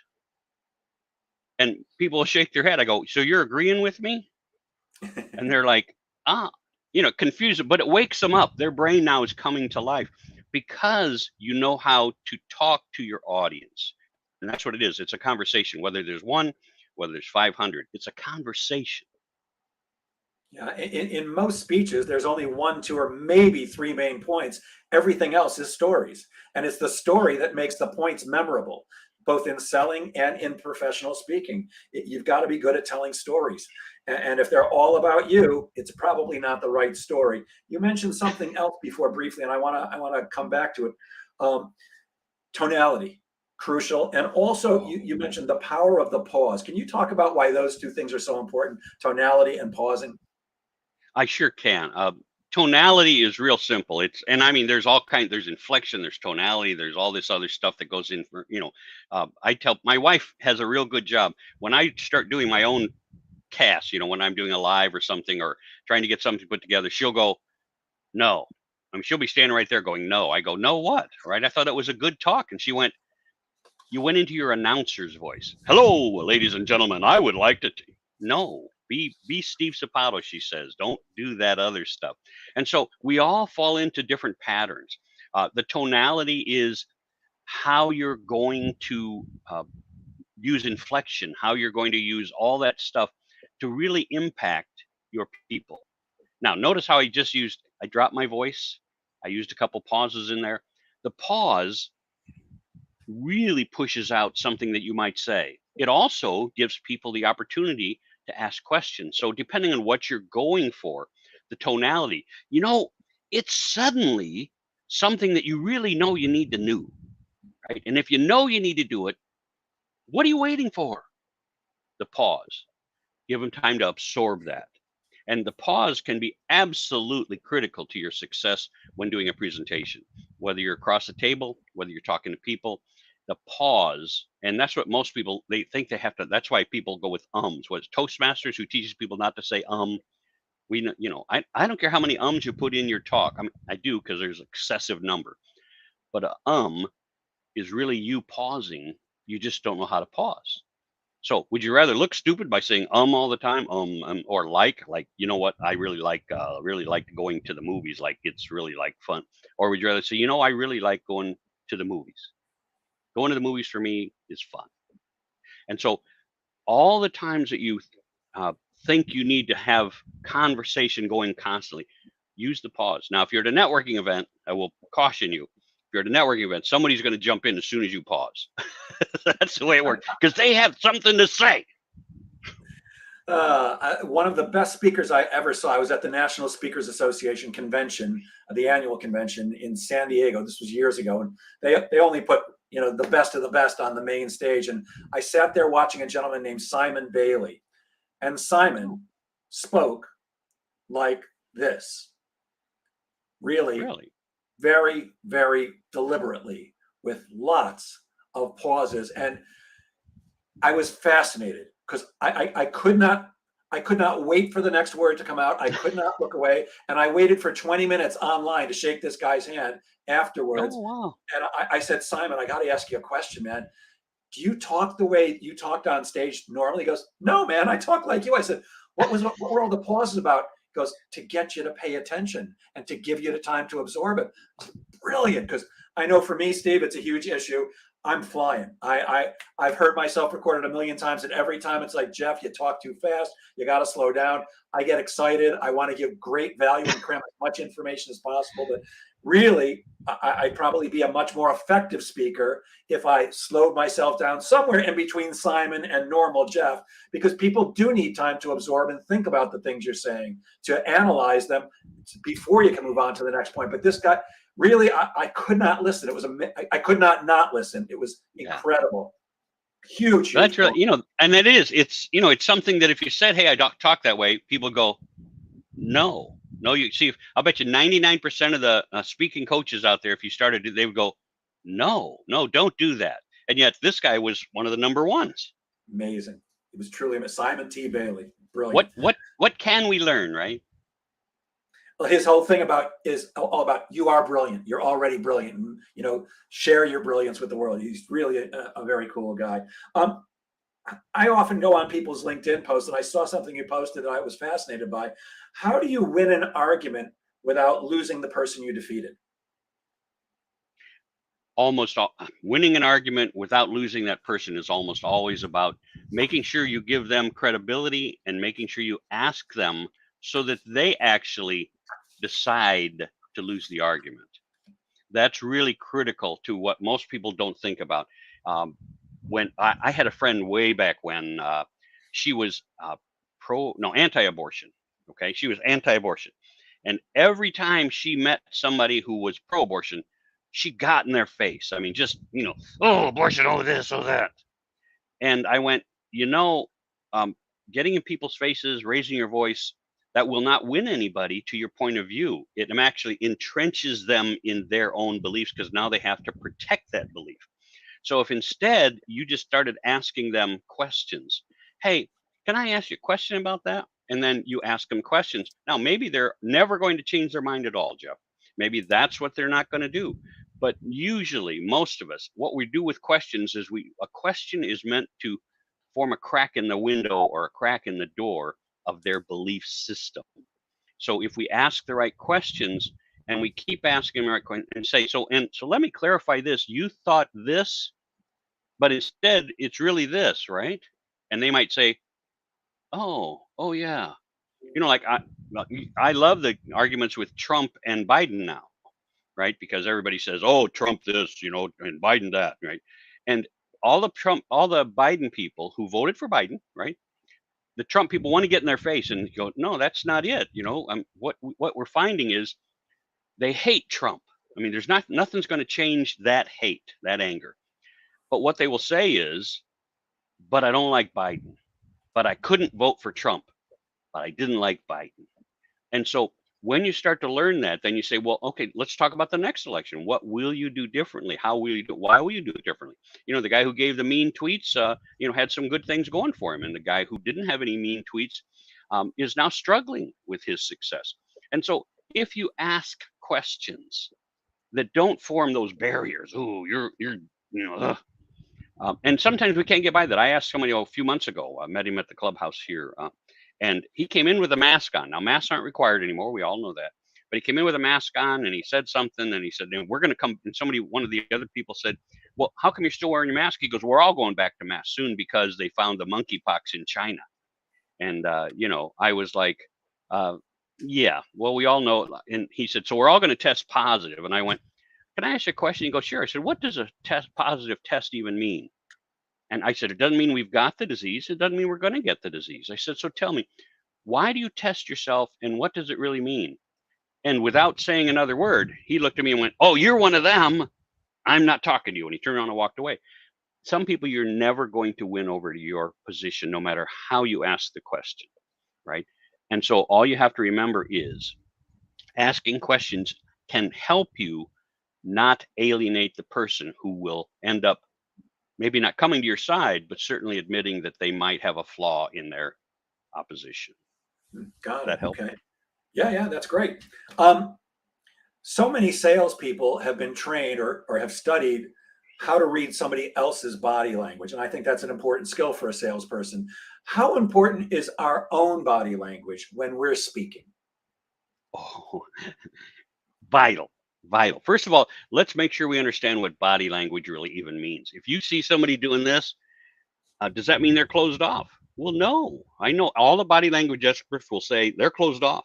And people will shake their head. I go, so you're agreeing with me? And they're like, confused, but it wakes them up. Their brain now is coming to life because you know how to talk to your audience. And that's what it is. It's a conversation, whether there's one, whether there's 500, it's a conversation. Yeah, in most speeches, there's only one, two, or maybe three main points. Everything else is stories. And it's the story that makes the points memorable, both in selling and in professional speaking. You've got to be good at telling stories. And if they're all about you, it's probably not the right story. You mentioned something else before briefly, and I want to come back to it. Tonality, crucial. And also, you mentioned the power of the pause. Can you talk about why those two things are so important, tonality and pausing? I sure can. Tonality is real simple. There's all kinds. There's inflection. There's tonality. There's all this other stuff that goes in for. I tell my wife has a real good job when I start doing my own cast. When I'm doing a live or something or trying to get something put together, she'll go, no. She'll be standing right there going, no. I go, no, what? Right? I thought it was a good talk, and she went, you went into your announcer's voice. Hello, ladies and gentlemen. I would like to. No. Be Steve Sapato, she says. Don't do that other stuff. And so we all fall into different patterns. The tonality is how you're going to use inflection, how you're going to use all that stuff to really impact your people. Now, notice how I dropped my voice. I used a couple pauses in there. The pause really pushes out something that you might say. It also gives people the opportunity to ask questions. So depending on what you're going for, the tonality, it's suddenly something that you really know you need to do, right? And if you know you need to do it, what are you waiting for? The pause. Give them time to absorb that. And the pause can be absolutely critical to your success when doing a presentation, whether you're across the table, whether you're talking to people. The pause, and that's what most people, they think they have to. That's why people go with ums. What Toastmasters, who teaches people not to say I don't care how many ums you put in your talk. I do, because there's excessive number. But a is really you pausing. You just don't know how to pause. So would you rather look stupid by saying all the time, or like, you know what, I really like going to the movies, like it's really like fun, or would you rather say, I really like going to the movies? Going to the movies for me is fun. And so all the times that you think you need to have conversation going constantly, use the pause. Now, if you're at a networking event, I will caution you. If you're at a networking event, somebody's going to jump in as soon as you pause. That's the way it works, because they have something to say. One of the best speakers I ever saw, I was at the National Speakers Association convention, the annual convention in San Diego. This was years ago, and they only put the best of the best on the main stage. And I sat there watching a gentleman named Simon Bailey, and Simon spoke like this, really very, very deliberately, with lots of pauses. And I was fascinated, because I could not wait for the next word to come out. I could not look away. And I waited for 20 minutes online to shake this guy's hand afterwards. Oh, wow. And I said, Simon, I got to ask you a question, man. Do you talk the way you talked on stage normally? He goes, no, man, I talk like you. I said, What were all the pauses about? He goes, to get you to pay attention and to give you the time to absorb it. Brilliant, because I know for me, Steve, it's a huge issue. I'm flying. I've heard myself recorded a million times, and every time it's like, Jeff, you talk too fast. You got to slow down. I get excited. I want to give great value and cram as much information as possible. But really, I'd probably be a much more effective speaker if I slowed myself down somewhere in between Simon and normal Jeff, because people do need time to absorb and think about the things you're saying, to analyze them before you can move on to the next point. But this guy, really, I could not listen. It was I could not listen. It was incredible. Huge. That's really, and it's something that if you said, hey, I talk that way, people go, no, you see, I'll bet you 99% of the speaking coaches out there, if you started, they would go, no, don't do that. And yet this guy was one of the number ones. Amazing. It was truly Simon T. Bailey. Brilliant. What can we learn, right? Well, his whole thing is all about, you are brilliant. You're already brilliant. And, share your brilliance with the world. He's really a very cool guy. I often go on people's LinkedIn posts, and I saw something you posted that I was fascinated by. How do you win an argument without losing the person you defeated? Winning an argument without losing that person is almost always about making sure you give them credibility and making sure you ask them so that they actually decide to lose the argument. That's really critical to what most people don't think about. When I had a friend way back when she was anti-abortion. Okay, she was anti-abortion, and every time she met somebody who was pro-abortion, she got in their face. I mean, just oh, abortion, oh this, oh that. And I went, getting in people's faces, raising your voice, that will not win anybody to your point of view. It actually entrenches them in their own beliefs, because now they have to protect that belief. So if instead you just started asking them questions, hey, can I ask you a question about that? And then you ask them questions. Now, maybe they're never going to change their mind at all, Jeff. Maybe that's what they're not going to do. But usually, most of us, what we do with questions is a question is meant to form a crack in the window or a crack in the door of their belief system. So if we ask the right questions and we keep asking the right questions and say, so let me clarify this. You thought this, but instead it's really this, right? And they might say, oh yeah. Like I love the arguments with Trump and Biden now, right? Because everybody says, oh, Trump this, and Biden that, right? And all the Biden people who voted for Biden, right? The Trump people want to get in their face and go, no, that's not it. What we're finding is they hate Trump. I mean, nothing's going to change that hate, that anger. But what they will say is, but I don't like Biden. But I couldn't vote for Trump. But I didn't like Biden. And so when you start to learn that, then you say, well, okay, let's talk about the next election. What will you do differently? How will you do it? Why will you do it differently? The guy who gave the mean tweets, had some good things going for him. And the guy who didn't have any mean tweets is now struggling with his success. And so if you ask questions that don't form those barriers, and sometimes we can't get by that. I asked somebody a few months ago, I met him at the clubhouse here, and he came in with a mask on. Now, masks aren't required anymore. We all know that. But he came in with a mask on, and he said something, and he said, we're going to come. And one of the other people said, well, how come you're still wearing your mask? He goes, we're all going back to masks soon because they found the monkeypox in China. And, I was like, yeah, well, we all know. And he said, so we're all going to test positive. And I went, can I ask you a question? He goes, sure. I said, what does a positive test even mean? And I said, it doesn't mean we've got the disease. It doesn't mean we're going to get the disease. I said, so tell me, why do you test yourself and what does it really mean? And without saying another word, he looked at me and went, oh, you're one of them. I'm not talking to you. And he turned around and walked away. Some people you're never going to win over to your position, no matter how you ask the question, right? And so all you have to remember is asking questions can help you not alienate the person who will end up maybe not coming to your side, but certainly admitting that they might have a flaw in their opposition. Got it. That help? Okay. Yeah, that's great. So many salespeople have been trained or have studied how to read somebody else's body language. And I think that's an important skill for a salesperson. How important is our own body language when we're speaking? Oh, vital, vital. First of all, let's make sure we understand what body language really even means. If you see somebody doing this, does that mean they're closed off? Well, no. I know all the body language experts will say they're closed off.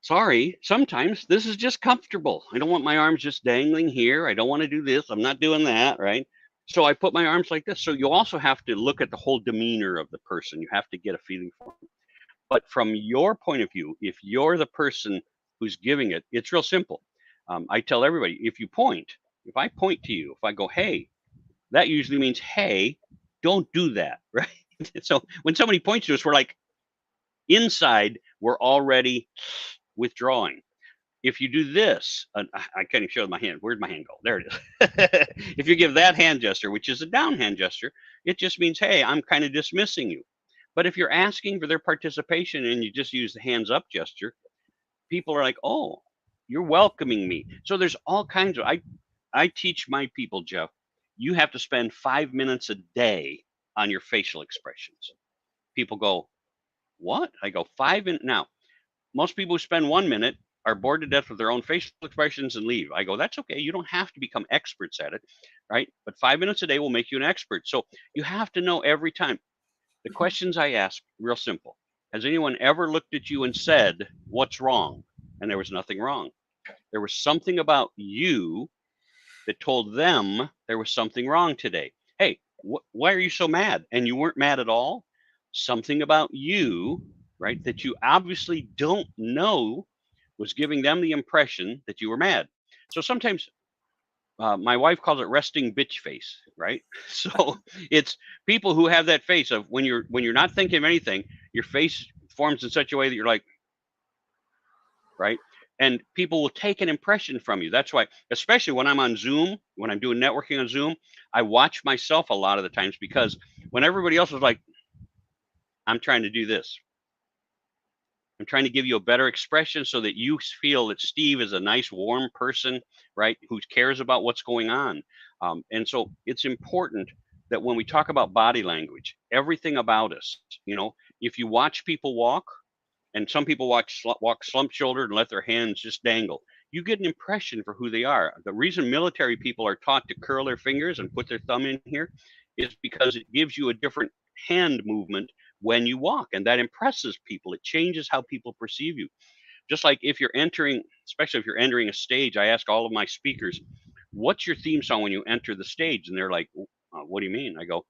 Sorry, sometimes this is just comfortable. I don't want my arms just dangling here. I don't want to do this. I'm not doing that, right? So I put my arms like this. So you also have to look at the whole demeanor of the person. You have to get a feeling for them. But from your point of view, if you're the person who's giving it, it's real simple. I tell everybody, if I point to you, if I go, hey, that usually means, hey, don't do that, right? So when somebody points to us, we're like, inside, we're already withdrawing. If you do this, I can't even show my hand. Where'd my hand go? There it is. If you give that hand gesture, which is a down hand gesture, it just means, hey, I'm kind of dismissing you. But if you're asking for their participation and you just use the hands up gesture, people are like, oh, you're welcoming me. So there's all kinds of, I teach my people, Jeff, you have to spend 5 minutes a day on your facial expressions. People go, what? I go, 5 minutes. Now, most people who spend 1 minute are bored to death with their own facial expressions and leave. I go, that's okay. You don't have to become experts at it, right? But 5 minutes a day will make you an expert. So you have to know every time. The questions I ask, real simple. Has anyone ever looked at you and said, what's wrong? And there was nothing wrong. There was something about you that told them there was something wrong today. Hey, why are you so mad? And you weren't mad at all. Something about you, right, that you obviously don't know was giving them the impression that you were mad. So sometimes my wife calls it resting bitch face, right? So it's people who have that face of when you're not thinking of anything, your face forms in such a way that you're like, right? And people will take an impression from you. That's why, especially when I'm on Zoom, when I'm doing networking on Zoom, I watch myself a lot of the times because when everybody else is like, I'm trying to do this, I'm trying to give you a better expression so that you feel that Steve is a nice, warm person, right? Who cares about what's going on. And so it's important that when we talk about body language, everything about us, if you watch people walk, and some people walk slump shouldered and let their hands just dangle, you get an impression for who they are. The reason military people are taught to curl their fingers and put their thumb in here is because it gives you a different hand movement when you walk, and that impresses people. It changes how people perceive you. Just like if you're entering, especially if you're entering a stage, I ask all of my speakers, what's your theme song when you enter the stage? And they're like, what do you mean? I go,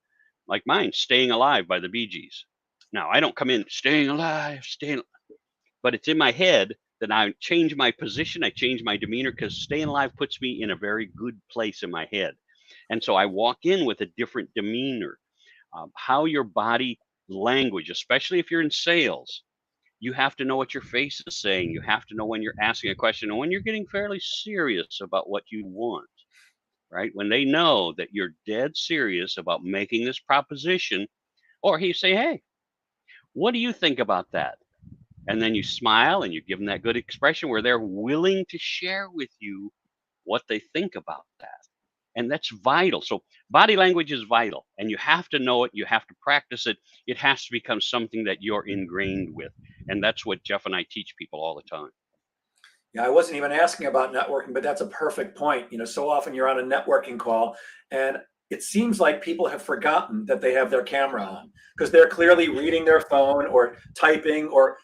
like mine, Staying Alive by the Bee Gees. Now, I don't come in staying alive, but it's in my head that I change my position, I change my demeanor, because staying alive puts me in a very good place in my head. And so I walk in with a different demeanor. How your body language, especially if you're in sales, you have to know what your face is saying. You have to know when you're asking a question and when you're getting fairly serious about what you want, right? When they know that you're dead serious about making this proposition, or he say, hey, what do you think about that? And then you smile and you give them that good expression where they're willing to share with you what they think about that. And that's vital. So body language is vital, and you have to know it. You have to practice it. It has to become something that you're ingrained with. And that's what Jeff and I teach people all the time. Yeah, I wasn't even asking about networking, but that's a perfect point. So often you're on a networking call and it seems like people have forgotten that they have their camera on because they're clearly reading their phone or typing or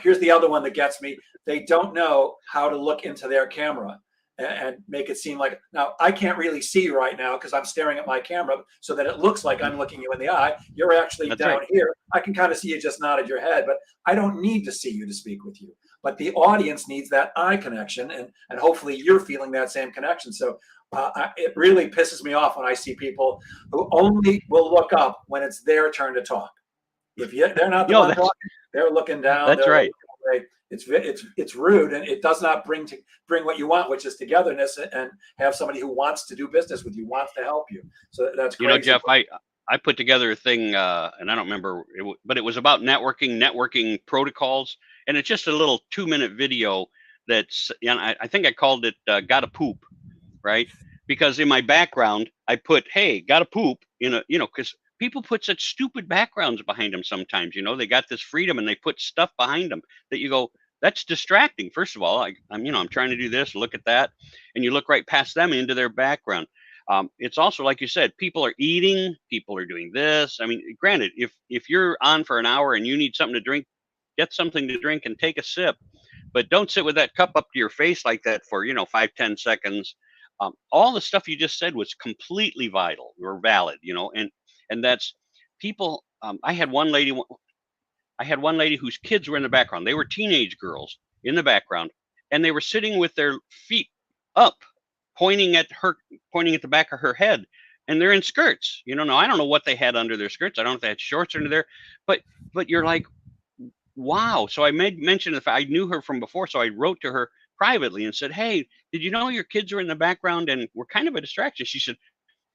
here's the other one that gets me. They don't know how to look into their camera and make it seem like, now I can't really see you right now because I'm staring at my camera so that it looks like I'm looking you in the eye. You're actually That's down right. here. I can kind of see you just nodded your head, but I don't need to see you to speak with you. But the audience needs that eye connection, and hopefully you're feeling that same connection. So it really pisses me off when I see people who only will look up when it's their turn to talk. If they're not the one talking, they're looking down. That's they're right. looking away. It's rude, and it does not bring what you want, which is togetherness, and have somebody who wants to do business with you, wants to help you. So that's crazy. Jeff, I put together a thing, and I don't remember, but it was about networking protocols, and it's just a little 2-minute video that's, I think I called it "Gotta Poop," right? Because in my background I put, "Hey, gotta poop," because people put such stupid backgrounds behind them sometimes. They got this freedom and they put stuff behind them that you go, that's distracting. First of all, I'm trying to do this, look at that, and you look right past them into their background. It's also, like you said, people are eating, people are doing this. I mean, granted, if you're on for an hour and you need something to drink, get something to drink and take a sip, but don't sit with that cup up to your face like that for 5-10 seconds. All the stuff you just said was completely vital or valid, and that's people. I had one lady whose kids were in the background. They were teenage girls in the background, and they were sitting with their feet up, pointing at the back of her head, and they're in skirts. Now I don't know what they had under their skirts. I don't know if they had shorts under there, but you're like, wow. So I made mention of the fact I knew her from before, so I wrote to her privately and said, hey, did you know your kids are in the background and we're kind of a distraction? She said,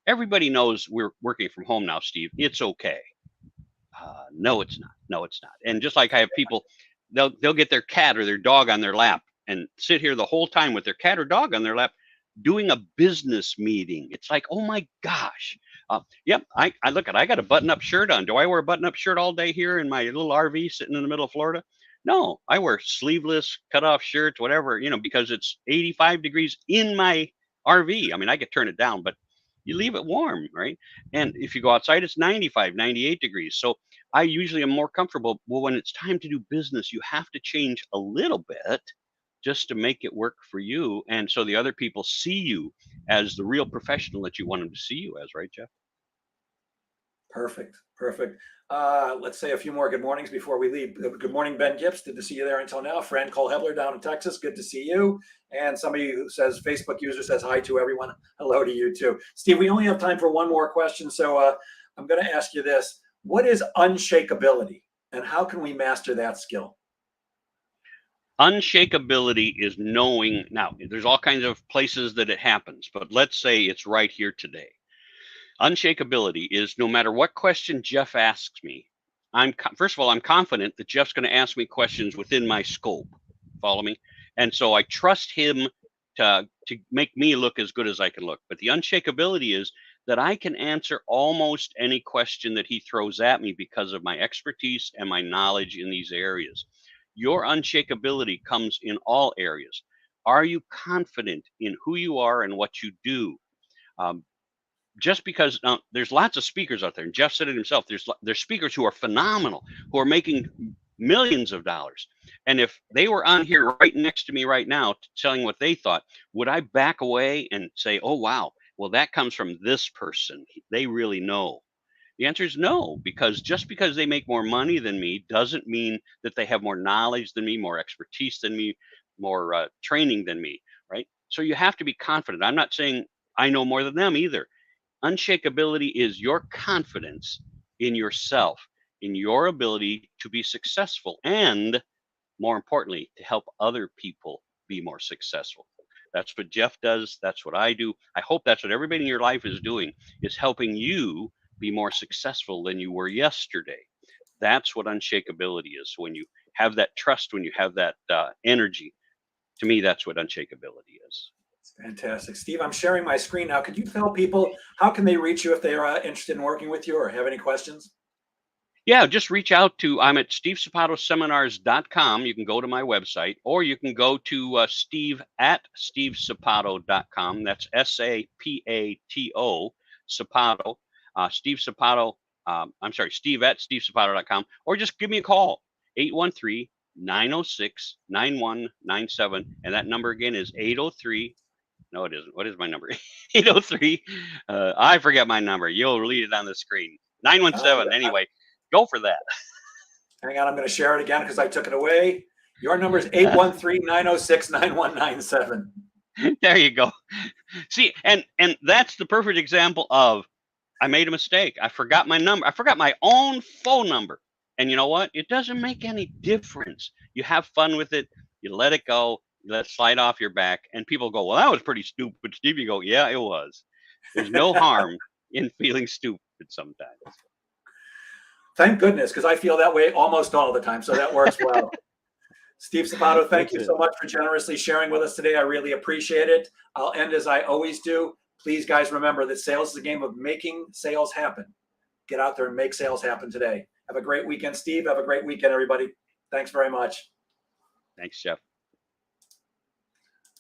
everybody knows we're working from home now, Steve. It's okay. No, it's not. No, it's not. And just like I have people, they'll get their cat or their dog on their lap and sit here the whole time with their cat or dog on their lap doing a business meeting. It's like, oh my gosh. Yep. I got a button-up shirt on. Do I wear a button-up shirt all day here in my little RV sitting in the middle of Florida? No, I wear sleeveless, cut-off shirts, whatever, because it's 85 degrees in my RV. I mean, I could turn it down, but you leave it warm, right? And if you go outside, it's 95, 98 degrees. So I usually am more comfortable. Well, when it's time to do business, you have to change a little bit just to make it work for you. And so the other people see you as the real professional that you want them to see you as, right, Jeff? Perfect. Let's say a few more good mornings before we leave. Good morning, Ben Gibbs. Good to see you there until now. Fran Cole Hebler down in Texas. Good to see you. And somebody who says, Facebook user says hi to everyone. Hello to you too. Steve, we only have time for one more question. So I'm going to ask you this. What is unshakability and how can we master that skill? Unshakability is knowing. Now, there's all kinds of places that it happens, but let's say it's right here today. Unshakability is no matter what question Jeff asks me, first of all, I'm confident that Jeff's going to ask me questions within my scope. Follow me? And so I trust him to make me look as good as I can look. But the unshakability is that I can answer almost any question that he throws at me because of my expertise and my knowledge in these areas. Your unshakability comes in all areas. Are you confident in who you are and what you do? Just because there's lots of speakers out there, and Jeff said it himself, there's speakers who are phenomenal, who are making millions of dollars. And if they were on here right next to me right now telling what they thought, would I back away and say, oh, wow, well, that comes from this person. They really know. The answer is no, because just because they make more money than me doesn't mean that they have more knowledge than me, more expertise than me, more training than me, right? So you have to be confident. I'm not saying I know more than them either. Unshakability is your confidence in yourself, in your ability to be successful, and more importantly, to help other people be more successful. That's what Jeff does. That's what I do. I hope that's what everybody in your life is doing, is helping you be more successful than you were yesterday. That's what unshakability is. When you have that trust, when you have that energy, to me, that's what unshakability is. Fantastic. Steve, I'm sharing my screen now. Could you tell people how can they reach you if they are interested in working with you or have any questions? Yeah, just reach out to, I'm at stevesapatoseminars.com. You can go to my website, or you can go to Steve at stevesapato.com. That's SAPATO, Sapato. Steve Sapato, Steve at stevesapato.com, or just give me a call, 813-906-9197. And that number again is 803. No, it isn't. What is my number? 803. I forget my number. You'll read it on the screen. 917. Anyway, go for that. Hang on. I'm going to share it again because I took it away. Your number is 813-906-9197. There you go. See, and that's the perfect example of I made a mistake. I forgot my number. I forgot my own phone number. And you know what? It doesn't make any difference. You have fun with it. You let it go. Let it slide off your back, and people go, well, that was pretty stupid, Steve. You go, yeah, it was. There's no harm in feeling stupid sometimes. Thank goodness, because I feel that way almost all the time, so that works well. Steve Sapato, thank you so much for generously sharing with us today. I really appreciate it. I'll end as I always do. Please, guys, remember that sales is a game of making sales happen. get out there and make sales happen today. Have a great weekend, Steve. Have a great weekend, everybody. Thanks very much. Thanks, Jeff.